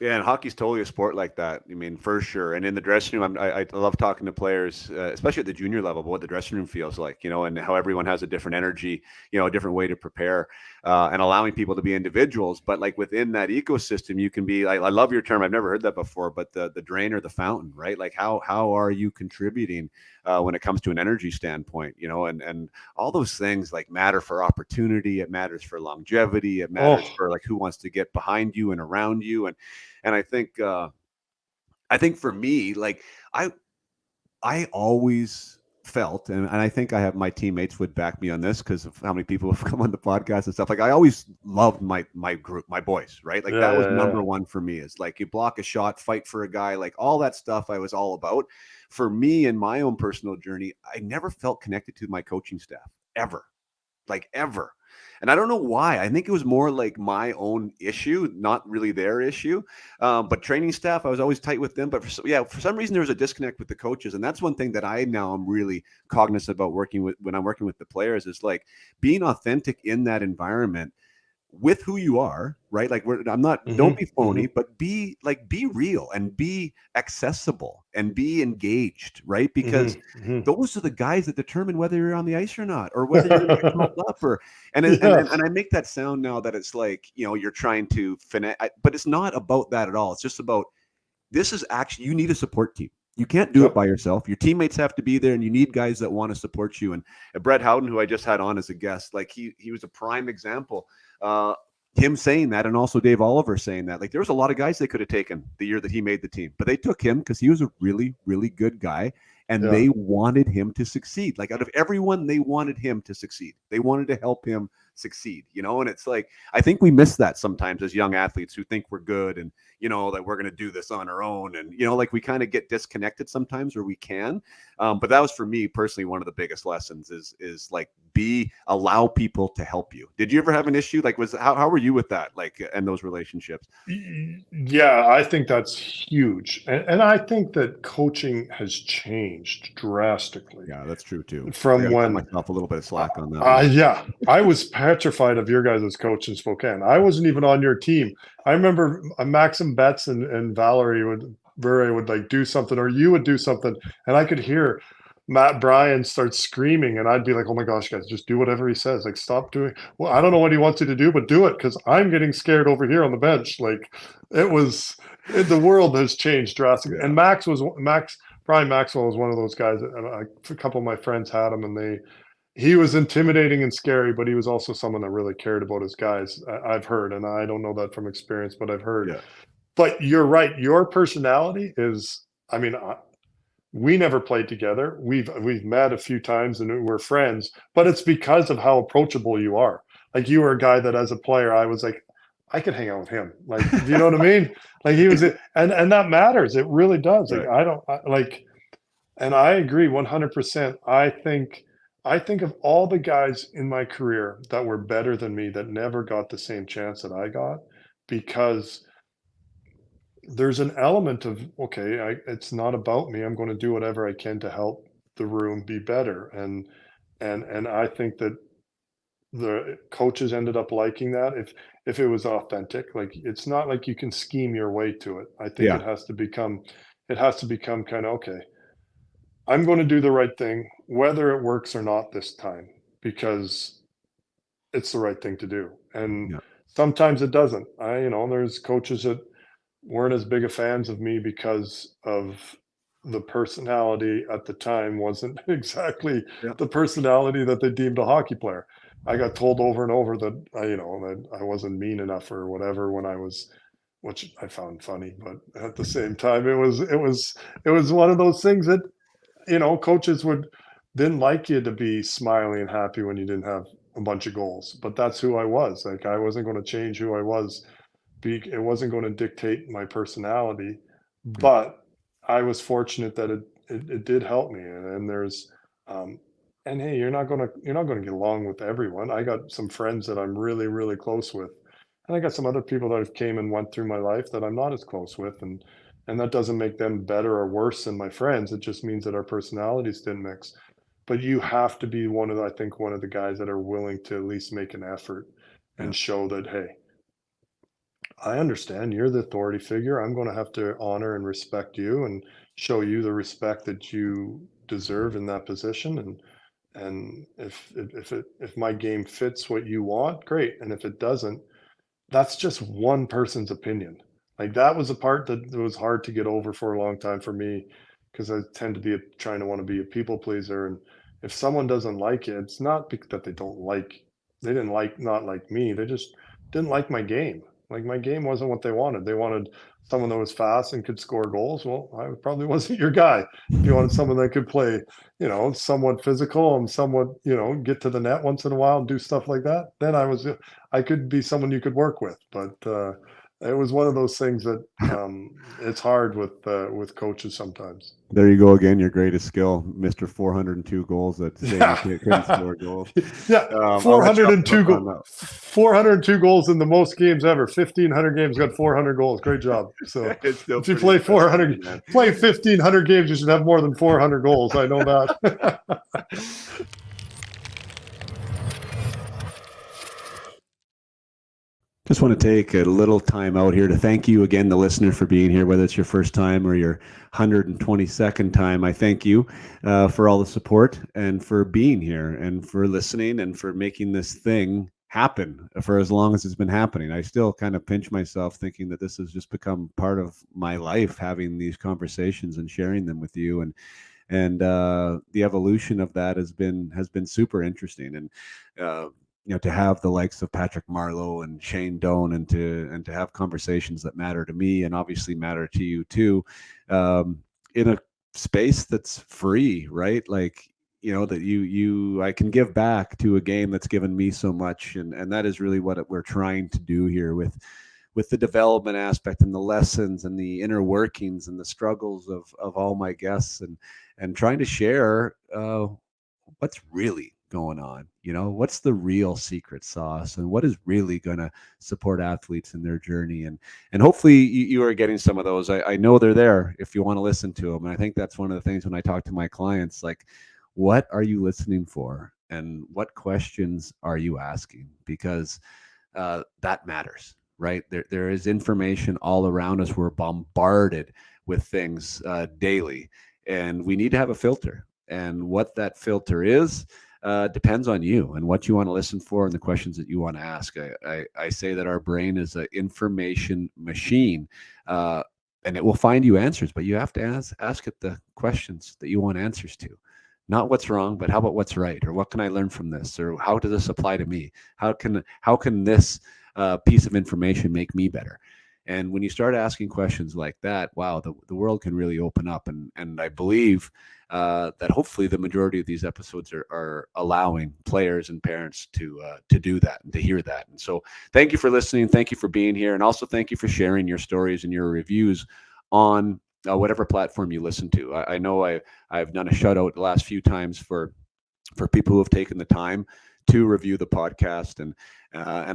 Yeah, and hockey's totally a sport like that. I mean, for sure. And in the dressing room, I love talking to players, especially at the junior level, about what the dressing room feels like, and how everyone has a different energy, a different way to prepare, and allowing people to be individuals. But like within that ecosystem, you can be, I love your term. I've never heard that before, but the drain or the fountain, right? Like how are you contributing when it comes to an energy standpoint, and all those things like matter for opportunity. It matters for longevity. It matters for like who wants to get behind you and around you. And I think for me, like I always felt, and I think I have my teammates would back me on this because of how many people have come on the podcast and stuff. Like I always loved my group, my boys, right? Like that was number one for me, is like you block a shot, fight for a guy, like all that stuff I was all about. For me in my own personal journey, I never felt connected to my coaching staff ever. And I don't know why. I think it was more like my own issue, not really their issue. But training staff, I was always tight with them. But for some reason, there was a disconnect with the coaches. And that's one thing that I now am really cognizant about when I'm working with the players, is like being authentic in that environment with who you are, right? Like don't be phony, but be real and be accessible and be engaged, right? Because those are the guys that determine whether you're on the ice or not, or whether you're going to come up and I make that sound now that it's like, you're trying to finesse, but it's not about that at all. It's just about, this is actually, you need a support team. You can't do it by yourself. Your teammates have to be there, and you need guys that want to support you. And Brett Howden, who I just had on as a guest, like he was a prime example. him saying that, and also Dave Oliver saying that, like, there was a lot of guys they could have taken the year that he made the team, but they took him because he was a really, really good guy, and they wanted him to succeed. Like, out of everyone, they wanted him to succeed. They wanted to help him succeed, and it's like, I think we miss that sometimes as young athletes who think we're good and, that we're going to do this on our own. And, like, we kind of get disconnected sometimes, or we can. But that was, for me personally, one of the biggest lessons is like, allow people to help you. Did you ever have an issue? Like, how were you with that? Like, and those relationships? Yeah, I think that's huge. And I think that coaching has changed drastically. Yeah, that's true too. From when myself a little bit of slack on that. Yeah, I was petrified of your guys' coach in Spokane. I wasn't even on your team. I remember Maxim Betts and Valerie would like do something, or you would do something, and I could hear Matt Bryan start screaming, and I'd be like, "Oh my gosh, guys, just do whatever he says. Like, stop doing. Well, I don't know what he wants you to do, but do it, because I'm getting scared over here on the bench." Like, the world has changed drastically. Yeah. And Brian Maxwell was one of those guys. A couple of my friends had him, and he was intimidating and scary, but he was also someone that really cared about his guys. I've heard, and I don't know that from experience, but I've heard. Yeah. But you're right. Your personality is, I mean, we never played together. We've met a few times and we're friends, but it's because of how approachable you are. Like, you were a guy that as a player, I was like, I could hang out with him. Like, do you know what I mean? Like, he was, and that matters. It really does. Like, and I agree 100%. I think of all the guys in my career that were better than me that never got the same chance that I got, because there's an element of, okay, it's not about me. I'm going to do whatever I can to help the room be better. And I think that the coaches ended up liking that if it was authentic. Like, it's not like you can scheme your way to it. I think it has to become kind of, okay, I'm going to do the right thing, whether it works or not this time, because it's the right thing to do. And sometimes it doesn't. There's coaches that weren't as big of fans of me because of the personality at the time wasn't exactly the personality that they deemed a hockey player. I got told over and over that that I wasn't mean enough or whatever when I was, which I found funny, but at the same time, it was one of those things that, coaches didn't like you to be smiling and happy when you didn't have a bunch of goals, but that's who I was. Like, I wasn't going to change who I was. It wasn't going to dictate my personality, but I was fortunate that it did help me. And there's, and hey, you're not going to get along with everyone. I got some friends that I'm really, really close with, and I got some other people that have came and went through my life that I'm not as close with, and that doesn't make them better or worse than my friends. It just means that our personalities didn't mix. But you have to be one of the guys that are willing to at least make an effort and show that, hey, I understand you're the authority figure. I'm going to have to honor and respect you and show you the respect that you deserve in that position. And if my game fits what you want, great. And if it doesn't, that's just one person's opinion. Like, that was a part that was hard to get over for a long time for me, because I tend to be trying to want to be a people pleaser. And if someone doesn't like it, it's not because that they didn't not like me. They just didn't like my game. Like, my game wasn't what they wanted. They wanted someone that was fast and could score goals. Well, I probably wasn't your guy. If you wanted someone that could play, somewhat physical and somewhat, get to the net once in a while and do stuff like that, then I could be someone you could work with. But it was one of those things that it's hard with coaches sometimes. There you go again, your greatest skill, Mr. 402 goals that say you couldn't score goals. Yeah, 402 goals in the most games ever. 1,500 games, got 400 goals. Great job. So if you play 1,500 games, you should have more than 400 goals. I know that. Just want to take a little time out here to thank you again, the listener, for being here, whether it's your first time or your 122nd time. I thank you for all the support and for being here and for listening and for making this thing happen for as long as it's been happening. I still kind of pinch myself thinking that this has just become part of my life, having these conversations and sharing them with you. And the evolution of that has been super interesting. And to have the likes of Patrick Marleau and Shane Doan, and to have conversations that matter to me and obviously matter to you too, in a space that's free, right? Like, that I can give back to a game that's given me so much, and that is really what we're trying to do here with the development aspect and the lessons and the inner workings and the struggles of all my guests, and trying to share what's really going on. What's the real secret sauce, and what is really going to support athletes in their journey, and hopefully you are getting some of those. I know they're there if you want to listen to them, and I think that's one of the things when I talk to my clients, like, what are you listening for, and what questions are you asking? Because that matters, right? There is information all around us. We're bombarded with things daily, and we need to have a filter. And what that filter is depends on you and what you want to listen for and the questions that you want to ask. I say that our brain is an information machine, and it will find you answers, but you have to ask it the questions that you want answers to. Not what's wrong, but how about what's right, or what can I learn from this, or how does this apply to me? How can this piece of information make me better? And when you start asking questions like that, wow, the world can really open up. And I believe that hopefully the majority of these episodes are allowing players and parents to do that and to hear that. And so thank you for listening. Thank you for being here. And also thank you for sharing your stories and your reviews on whatever platform you listen to. I know I've done a shout out the last few times for people who have taken the time to review the podcast, and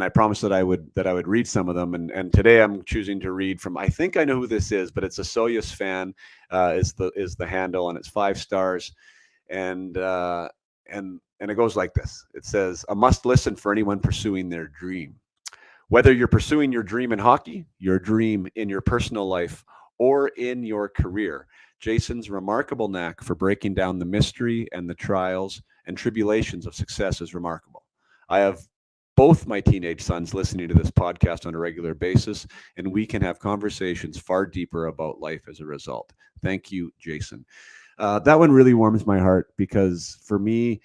I promised that I would read some of them, and today I'm choosing to read from, I think I know who this is, but it's a Soyuz fan is the handle, and it's 5 stars, and it goes like this. It says, a must listen for anyone pursuing their dream. Whether you're pursuing your dream in hockey, your dream in your personal life, or in your career, Jason's remarkable knack for breaking down the mystery and the trials and tribulations of success is remarkable. I have both my teenage sons listening to this podcast on a regular basis, and we can have conversations far deeper about life as a result. Thank you, Jason. That one really warms my heart, because for me,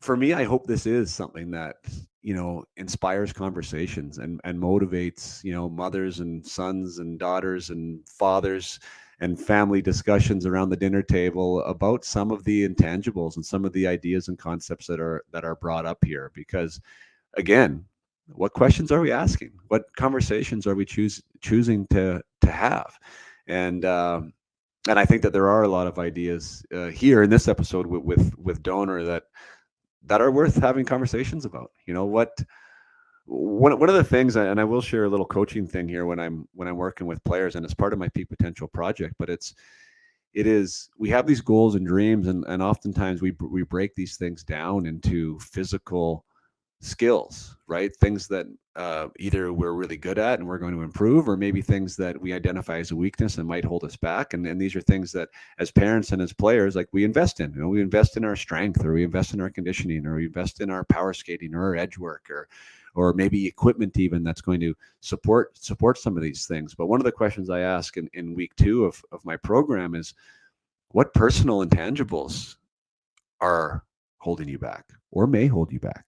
I hope this is something that inspires conversations and motivates mothers and sons and daughters and fathers and family discussions around the dinner table about some of the intangibles and some of the ideas and concepts that are brought up here. Because again, what questions are we asking? What conversations are we choosing to have? And I think that there are a lot of ideas here in this episode with Donor that are worth having conversations about. One of the things, and I will share a little coaching thing here when I'm working with players, and it's part of my peak potential project, but it is we have these goals and dreams, and oftentimes we break these things down into physical skills, right? Things that either we're really good at and we're going to improve, or maybe things that we identify as a weakness and might hold us back. And these are things that as parents and as players, like, we invest in. We invest in our strength, or we invest in our conditioning, or we invest in our power skating, or our edge work, or maybe equipment even that's going to support some of these things. But one of the questions I ask in week 2 of my program is, what personal intangibles are holding you back or may hold you back?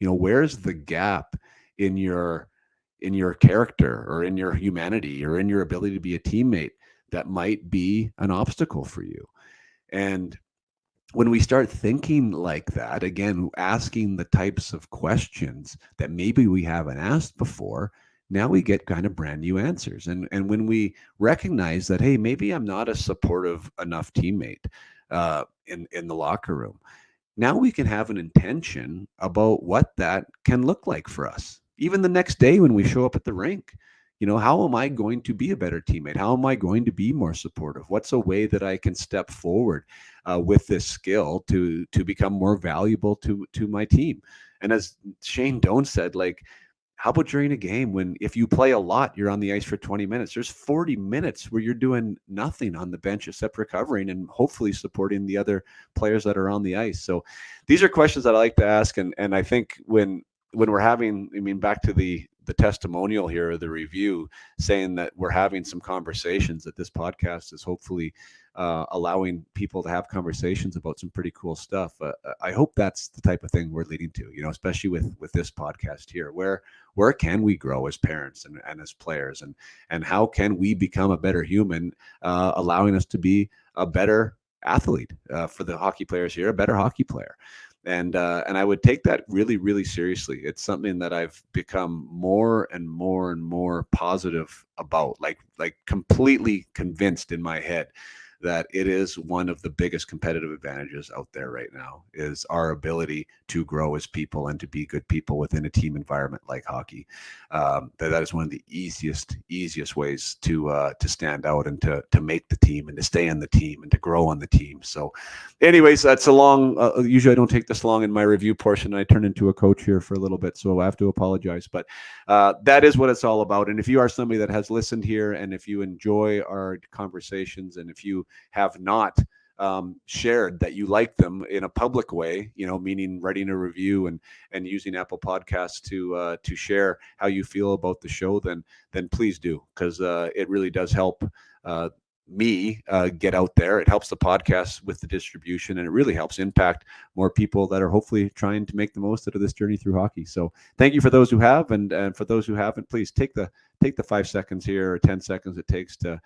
Where's the gap in your character, or in your humanity, or in your ability to be a teammate that might be an obstacle for you? And when we start thinking like that, again, asking the types of questions that maybe we haven't asked before, now we get kind of brand new answers. And when we recognize that, hey, maybe I'm not a supportive enough teammate in the locker room, now we can have an intention about what that can look like for us. Even the next day when we show up at the rink, how am I going to be a better teammate? How am I going to be more supportive? What's a way that I can step forward with this skill to become more valuable to my team? And as Shane Doan said, like, how about during a game when, if you play a lot, you're on the ice for 20 minutes, there's 40 minutes where you're doing nothing on the bench except recovering and hopefully supporting the other players that are on the ice. So these are questions that I like to ask. And I think when we're having, back to the the testimonial here, the review, saying that we're having some conversations, that this podcast is hopefully allowing people to have conversations about some pretty cool stuff. I hope that's the type of thing we're leading to, especially with this podcast here. Where can we grow as parents and as players, and how can we become a better human, allowing us to be a better athlete, for the hockey players here, a better hockey player. And I would take that really, really seriously. It's something that I've become more and more and more positive about, like completely convinced in my head that it is one of the biggest competitive advantages out there right now, is our ability to grow as people and to be good people within a team environment like hockey. That is one of the easiest ways to stand out and to make the team and to stay on the team and to grow on the team. So anyways, that's a long, usually I don't take this long in my review portion. I turn into a coach here for a little bit, so I have to apologize, but that is what it's all about. And if you are somebody that has listened here, and if you enjoy our conversations, and if you have not shared that you like them in a public way, meaning writing a review and using Apple Podcasts to share how you feel about the show, then please do, because it really does help me get out there. It helps the podcast with the distribution, and it really helps impact more people that are hopefully trying to make the most out of this journey through hockey. So thank you for those who have, and for those who haven't, please take the 5 seconds here, or 10 seconds it takes to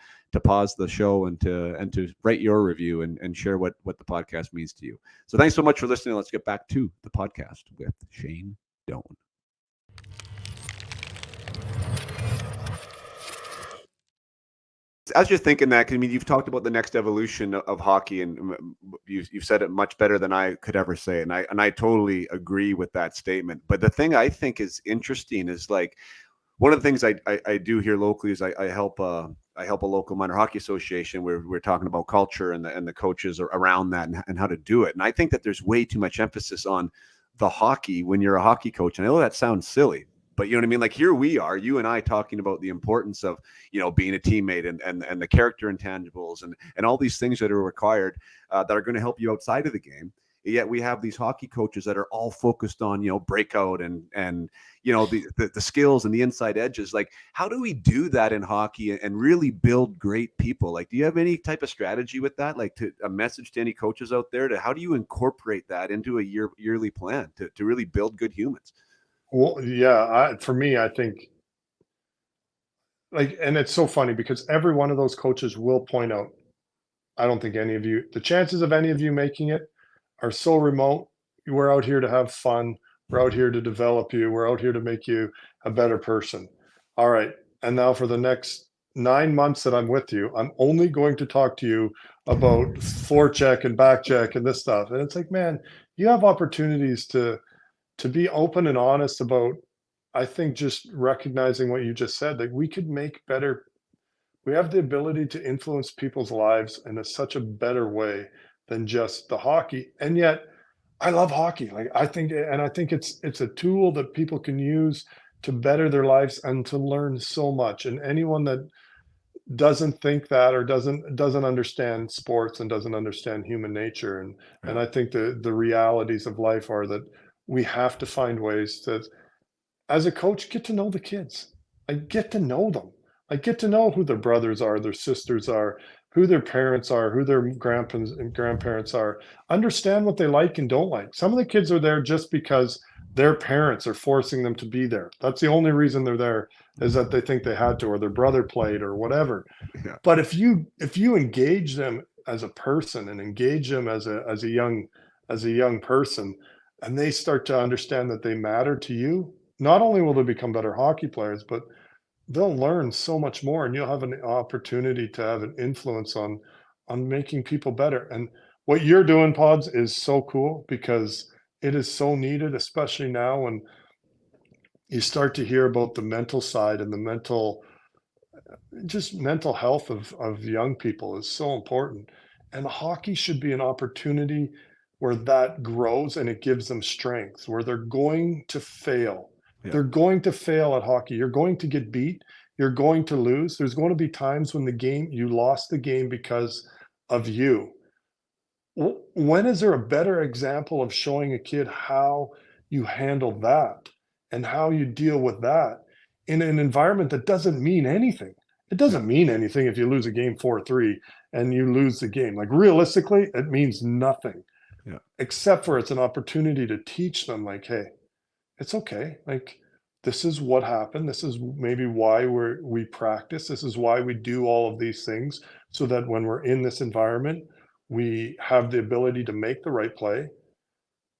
pause the show and to write your review and share what the podcast means to you. So thanks so much for listening. Let's get back to the podcast with Shane Doan. As you're thinking that, I mean, you've talked about the next evolution of hockey, and you've said it much better than I could ever say, and I totally agree with that statement. But the thing I think is interesting is, like, one of the things I do here locally is I help a local minor hockey association where we're talking about culture and the coaches around that and how to do it. And I think that there's way too much emphasis on the hockey when you're a hockey coach. And I know that sounds silly, but you know what I mean? Like, here we are, you and I, talking about the importance of, being a teammate and the character intangibles and all these things that are required that are going to help you outside of the game. Yet we have these hockey coaches that are all focused on, breakout and the skills and the inside edges. Like, how do we do that in hockey and really build great people? Like, do you have any type of strategy with that? Like, a message to any coaches out there, to how do you incorporate that into a yearly plan to really build good humans? Well, yeah, for me, I think, like, and it's so funny because every one of those coaches will point out, I don't think the chances of any of you making it are so remote. We're out here to have fun. We're out here to develop you. We're out here to make you a better person. All right. And now for the next 9 months that I'm with you, I'm only going to talk to you about forecheck and backcheck and this stuff. And it's like, man, you have opportunities to be open and honest about, I think, just recognizing what you just said, that we could make better. We have the ability to influence people's lives in such a better way than just the hockey. And yet I love hockey. Like, I think it's a tool that people can use to better their lives and to learn so much. And anyone that doesn't think that, or doesn't understand sports and doesn't understand human nature, and I think the realities of life are that we have to find ways to, as a coach, get to know the kids. Like, get to know them. Like, get to know who their brothers are, their sisters are, who their parents are, who their grandparents are. Understand what they like and don't like. Some of the kids are there just because their parents are forcing them to be there. That's the only reason they're there, is that they think they had to, or their brother played, or whatever. Yeah. But if you engage them as a person, and engage them as a young person, and they start to understand that they matter to you, not only will they become better hockey players, but they'll learn so much more, and you'll have an opportunity to have an influence on making people better. And what you're doing, Pods, is so cool, because it is so needed, especially now when you start to hear about the mental side and the mental health of young people is so important. And hockey should be an opportunity where that grows, and it gives them strength, where they're going to fail. Yeah. They're going to fail at hockey. You're going to get beat. You're going to lose. There's going to be times when you lost the game because of you. When is there a better example of showing a kid how you handle that and how you deal with that? in an environment that doesn't mean anything. It doesn't mean anything if you lose a game 4-3 and you lose the game. Like realistically, it means nothing. Yeah. Except for it's an opportunity to teach them like, hey, it's okay. Like this is what happened. This is maybe why we practice. This is why we do all of these things so that when we're in this environment, we have the ability to make the right play.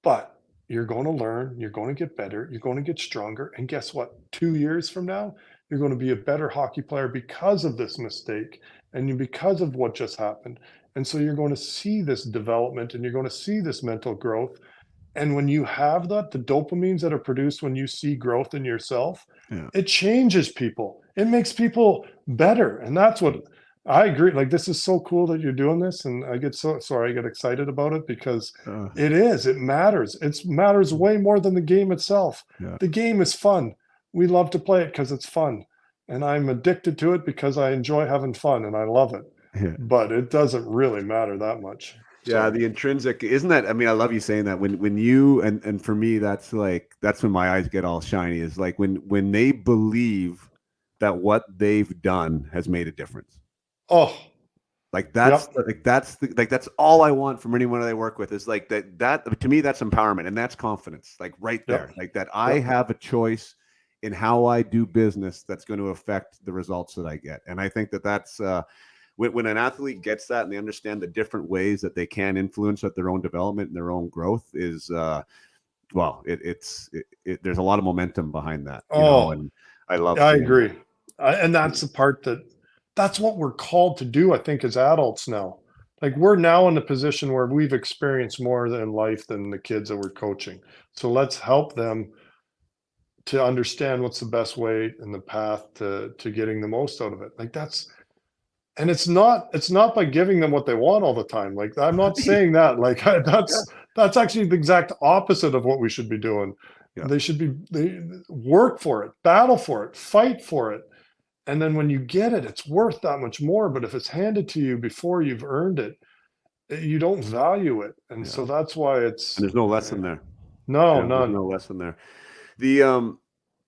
But you're going to learn, you're going to get better, you're going to get stronger. And guess what? 2 years from now, you're going to be a better hockey player because of this mistake and because of what just happened. And so you're going to see this development and you're going to see this mental growth. And when you have that, the dopamines that are produced when you see growth in yourself, Yeah. it changes people. It makes people better. And that's what I agree. Like, this is so cool that you're doing this. And I get so sorry, I get excited about it because it matters. It matters way more than the game itself. Yeah. The game is fun. We love to play it because it's fun. And I'm addicted to it because I enjoy having fun and I love it. Yeah. But it doesn't really matter that much. Yeah, the intrinsic, isn't that, I mean, I love you saying that when you, and for me, that's like, that's when my eyes get all shiny, is like when they believe that what they've done has made a difference. Oh, like that's that's all I want from anyone that I work with, is like that to me, that's empowerment and that's confidence, like right there, like that I have a choice in how I do business that's going to affect the results that I get. And I think that that's, when an athlete gets that and they understand the different ways that they can influence at their own development and their own growth, is well, there's a lot of momentum behind that. You know, and I agree. And that's the part that's what we're called to do, I think, as adults now. Like we're now in a position where we've experienced more in life than the kids that we're coaching. So let's help them to understand what's the best way and the path to getting the most out of it. Like and it's not by giving them what they want all the time. Like I'm not saying that. Like that's actually the exact opposite of what we should be doing. Yeah. They work for it, battle for it, fight for it. And then when you get it, it's worth that much more. But if it's handed to you before you've earned it, you don't value it. And so that's why and there's no lesson there. No, none. There's no lesson there. The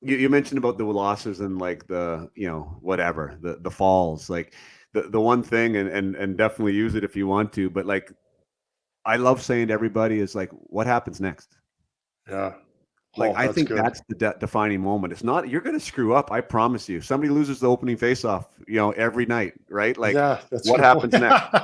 you mentioned about the losses and like the, you know, whatever, the falls, like the one thing, and definitely use it if you want to, but like I love saying to everybody is like, what happens next? Yeah. Like, I think that's the defining moment. It's not, you're going to screw up. I promise you. Somebody loses the opening faceoff, you know, every night, right? Like, what happens next?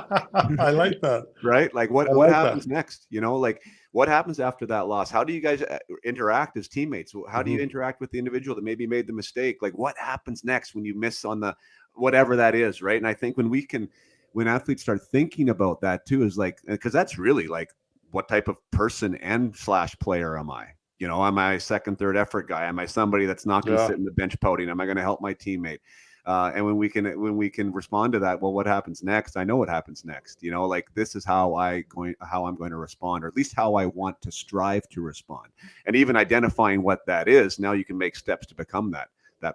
I like that. Right? Like, what happens next? You know, like, what happens after that loss? How do you guys interact as teammates? How do you interact with the individual that maybe made the mistake? Like, what happens next when you miss on the whatever that is, right? And I think when athletes start thinking about that too, is like, because that's really like, what type of person and / player am I? You know, am I a second, third effort guy? Am I somebody that's not going to sit in the bench pouting? Am I going to help my teammate? And when we can respond to that, well, what happens next? I know what happens next. You know, like this is how I'm going to respond, or at least how I want to strive to respond. And even identifying what that is, now you can make steps to become that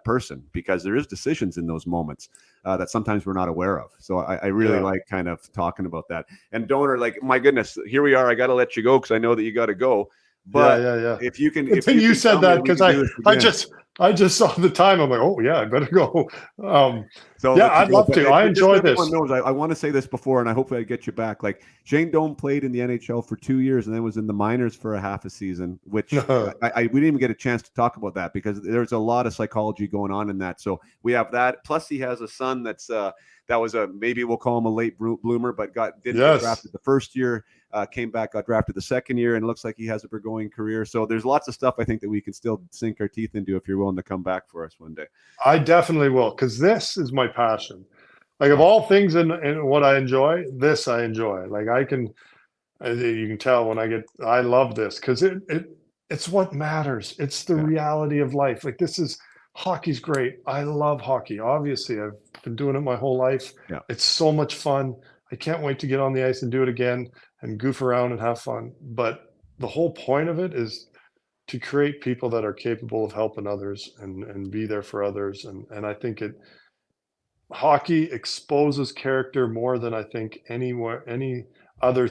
person, because there is decisions in those moments that sometimes we're not aware of. So I really like kind of talking about that. And Donor, like, my goodness, here we are. I got to let you go because I know that you got to go. But if you can, if you said that, because I just saw the time. I'm like, oh yeah, I better go. I'd love to. I enjoy this. I want to say this before, and I hope I get you back. Like, Shane Doan played in the NHL for 2 years, and then was in the minors for a half a season. Which we didn't even get a chance to talk about that, because there's a lot of psychology going on in that. So we have that. Plus, he has a son that was maybe we'll call him a late bloomer, but didn't get drafted the first year. Came back, got drafted the second year, and it looks like he has a going career. So there's lots of stuff I think that we can still sink our teeth into if you're willing to come back for us one day. I definitely will, because this is my passion. Like, of all things in what I enjoy, this I enjoy. Like, you can tell when I love this, because it's what matters. It's the reality of life. Like, hockey's great. I love hockey. Obviously, I've been doing it my whole life. Yeah. It's so much fun. I can't wait to get on the ice and do it again and goof around and have fun. But the whole point of it is to create people that are capable of helping others and be there for others. And I think hockey exposes character more than I think any other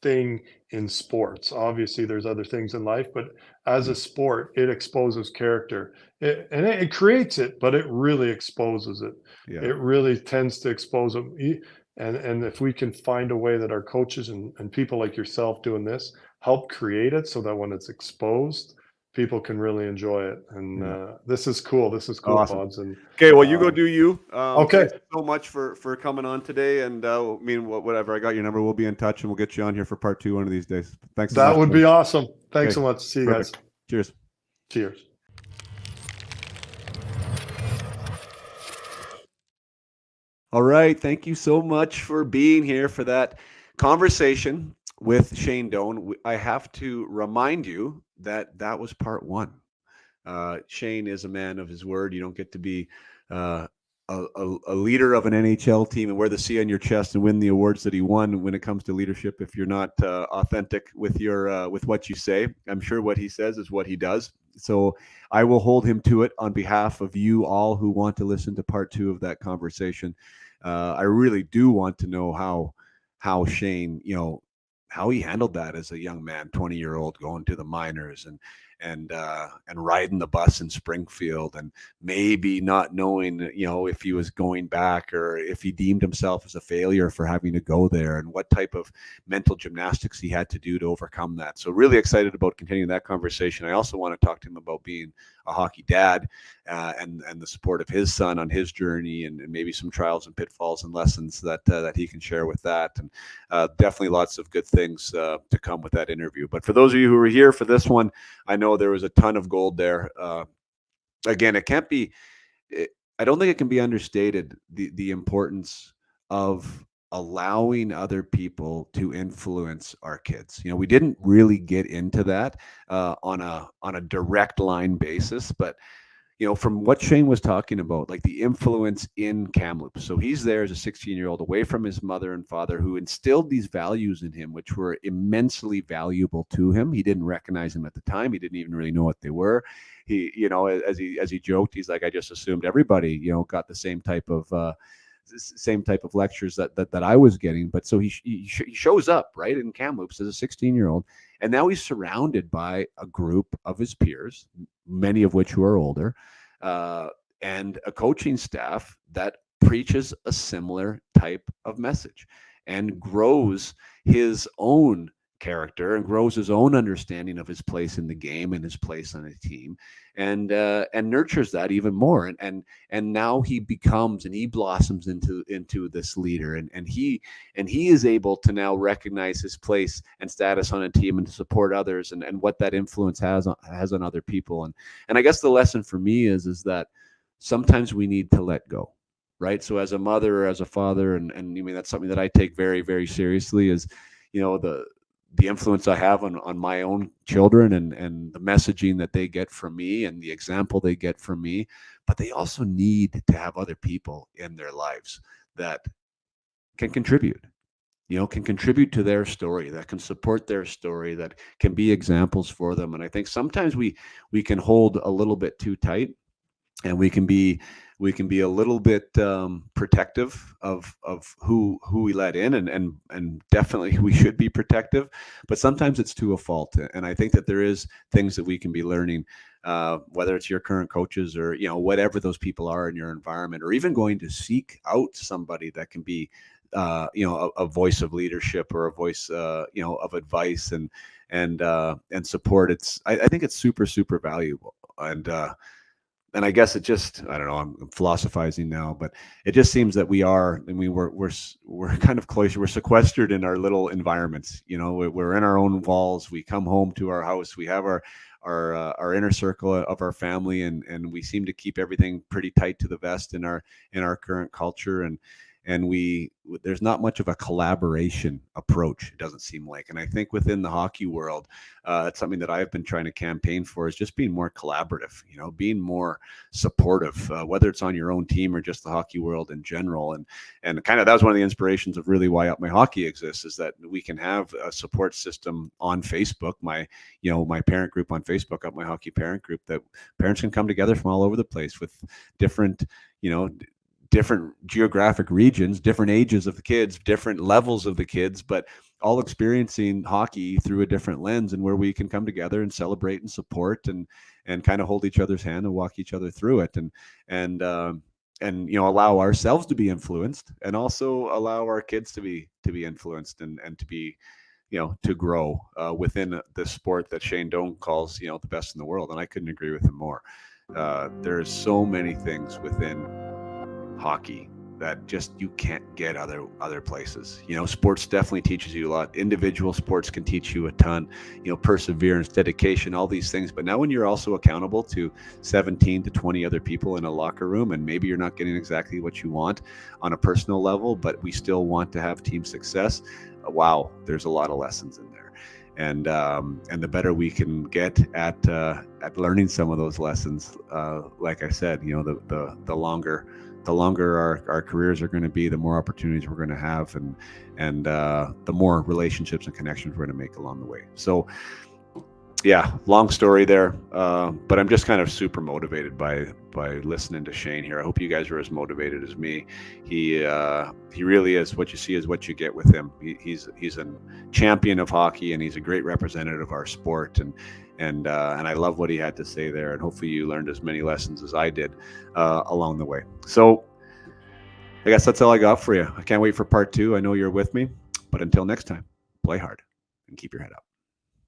thing in sports. Obviously, there's other things in life, but as a sport, it exposes character. It creates it, but it really exposes it. Yeah. It really tends to expose them. And if we can find a way that our coaches and people like yourself doing this help create it so that when it's exposed, people can really enjoy it. And this is cool. This is cool, Awesome. Pods. And okay, well, you go do you. Okay. Thanks so much for coming on today. And I mean, whatever, I got your number. We'll be in touch, and we'll get you on here for part 2 one of these days. Thanks so much. That would be awesome. Thanks Okay. so much. See you Perfect. guys. Cheers. Cheers. All right. Thank you so much for being here for that conversation with Shane Doan. I have to remind you that that was part 1. Shane is a man of his word. You don't get to be a leader of an NHL team and wear the C on your chest and win the awards that he won when it comes to leadership if you're not authentic with your with what you say. I'm sure what he says is what he does. So I will hold him to it on behalf of you all who want to listen to part 2 of that conversation. I really do want to know how Shane, how he handled that as a young man, 20-year-old, going to the minors and riding the bus in Springfield and maybe not knowing, if he was going back or if he deemed himself as a failure for having to go there, and what type of mental gymnastics he had to do to overcome that. So really excited about continuing that conversation. I also want to talk to him about being a hockey dad and the support of his son on his journey, and maybe some trials and pitfalls and lessons that he can share with that. And definitely lots of good things to come with that interview. But for those of you who were here for this one, I know there was a ton of gold there. Again, it can't be, I don't think it can be understated, the importance of allowing other people to influence our kids. We didn't really get into that on a direct line basis, but from what Shane was talking about, like the influence in Kamloops. So he's there as a 16-year-old away from his mother and father who instilled these values in him, which were immensely valuable to him. He didn't recognize them at the time. He didn't even really know what they were. He, as he joked, he's like, I just assumed everybody, got the same type of lectures that I was getting. But so he shows up right in Kamloops as a 16-year-old, and now he's surrounded by a group of his peers, many of which who are older, and a coaching staff that preaches a similar type of message and grows his own character and grows his own understanding of his place in the game and his place on a team, and nurtures that even more. And now he becomes and he blossoms into this leader, and he is able to now recognize his place and status on a team and to support others, and what that influence has on other people. And I guess the lesson for me is that sometimes we need to let go. Right. So as a mother or as a father, and I mean, that's something that I take very, very seriously, is, the influence I have on my own children and the messaging that they get from me and the example they get from me. But they also need to have other people in their lives that can contribute, can contribute to their story, that can support their story, that can be examples for them. And I think sometimes we can hold a little bit too tight, and we can be a little bit protective of who we let in, and definitely we should be protective, but sometimes it's to a fault. And I think that there is things that we can be learning, whether it's your current coaches or whatever those people are in your environment, or even going to seek out somebody that can be a voice of leadership or a voice of advice and support. I think it's super, super valuable. And I guess it just, I don't know, I'm philosophizing now, but it just seems that we're kind of close. We're sequestered in our little environments. We're in our own walls. We come home to our house. We have our inner circle of our family, and we seem to keep everything pretty tight to the vest in our current culture. And there's not much of a collaboration approach, it doesn't seem like. And I think within the hockey world, it's something that I've been trying to campaign for, is just being more collaborative, being more supportive, whether it's on your own team or just the hockey world in general. And kind of that was one of the inspirations of really why Up My Hockey exists, is that we can have a support system on Facebook, my parent group on Facebook, Up My Hockey parent group, that parents can come together from all over the place with different geographic regions, different ages of the kids, different levels of the kids, but all experiencing hockey through a different lens, and where we can come together and celebrate and support and kind of hold each other's hand and walk each other through it, and allow ourselves to be influenced, and also allow our kids to be influenced, and to be, to grow within this sport that Shane Doan calls, the best in the world. And I couldn't agree with him more. There's so many things within hockey that just you can't get other places. Sports definitely teaches you a lot. Individual sports can teach you a ton, perseverance, dedication, all these things. But now when you're also accountable to 17 to 20 other people in a locker room, and maybe you're not getting exactly what you want on a personal level, but we still want to have team success. Wow, there's a lot of lessons in there. And the better we can get at learning some of those lessons, like I said, the longer our careers are going to be, the more opportunities we're going to have, and the more relationships and connections we're going to make along the way. So, yeah, long story there, but I'm just kind of super motivated by listening to Shane here. I hope you guys are as motivated as me. He really is. What you see is what you get with him. He's a champion of hockey, and he's a great representative of our sport. And I love what he had to say there, and hopefully you learned as many lessons as I did along the way. So I guess that's all I got for you. I can't wait for part 2. I know you're with me, but until next time, play hard and keep your head up.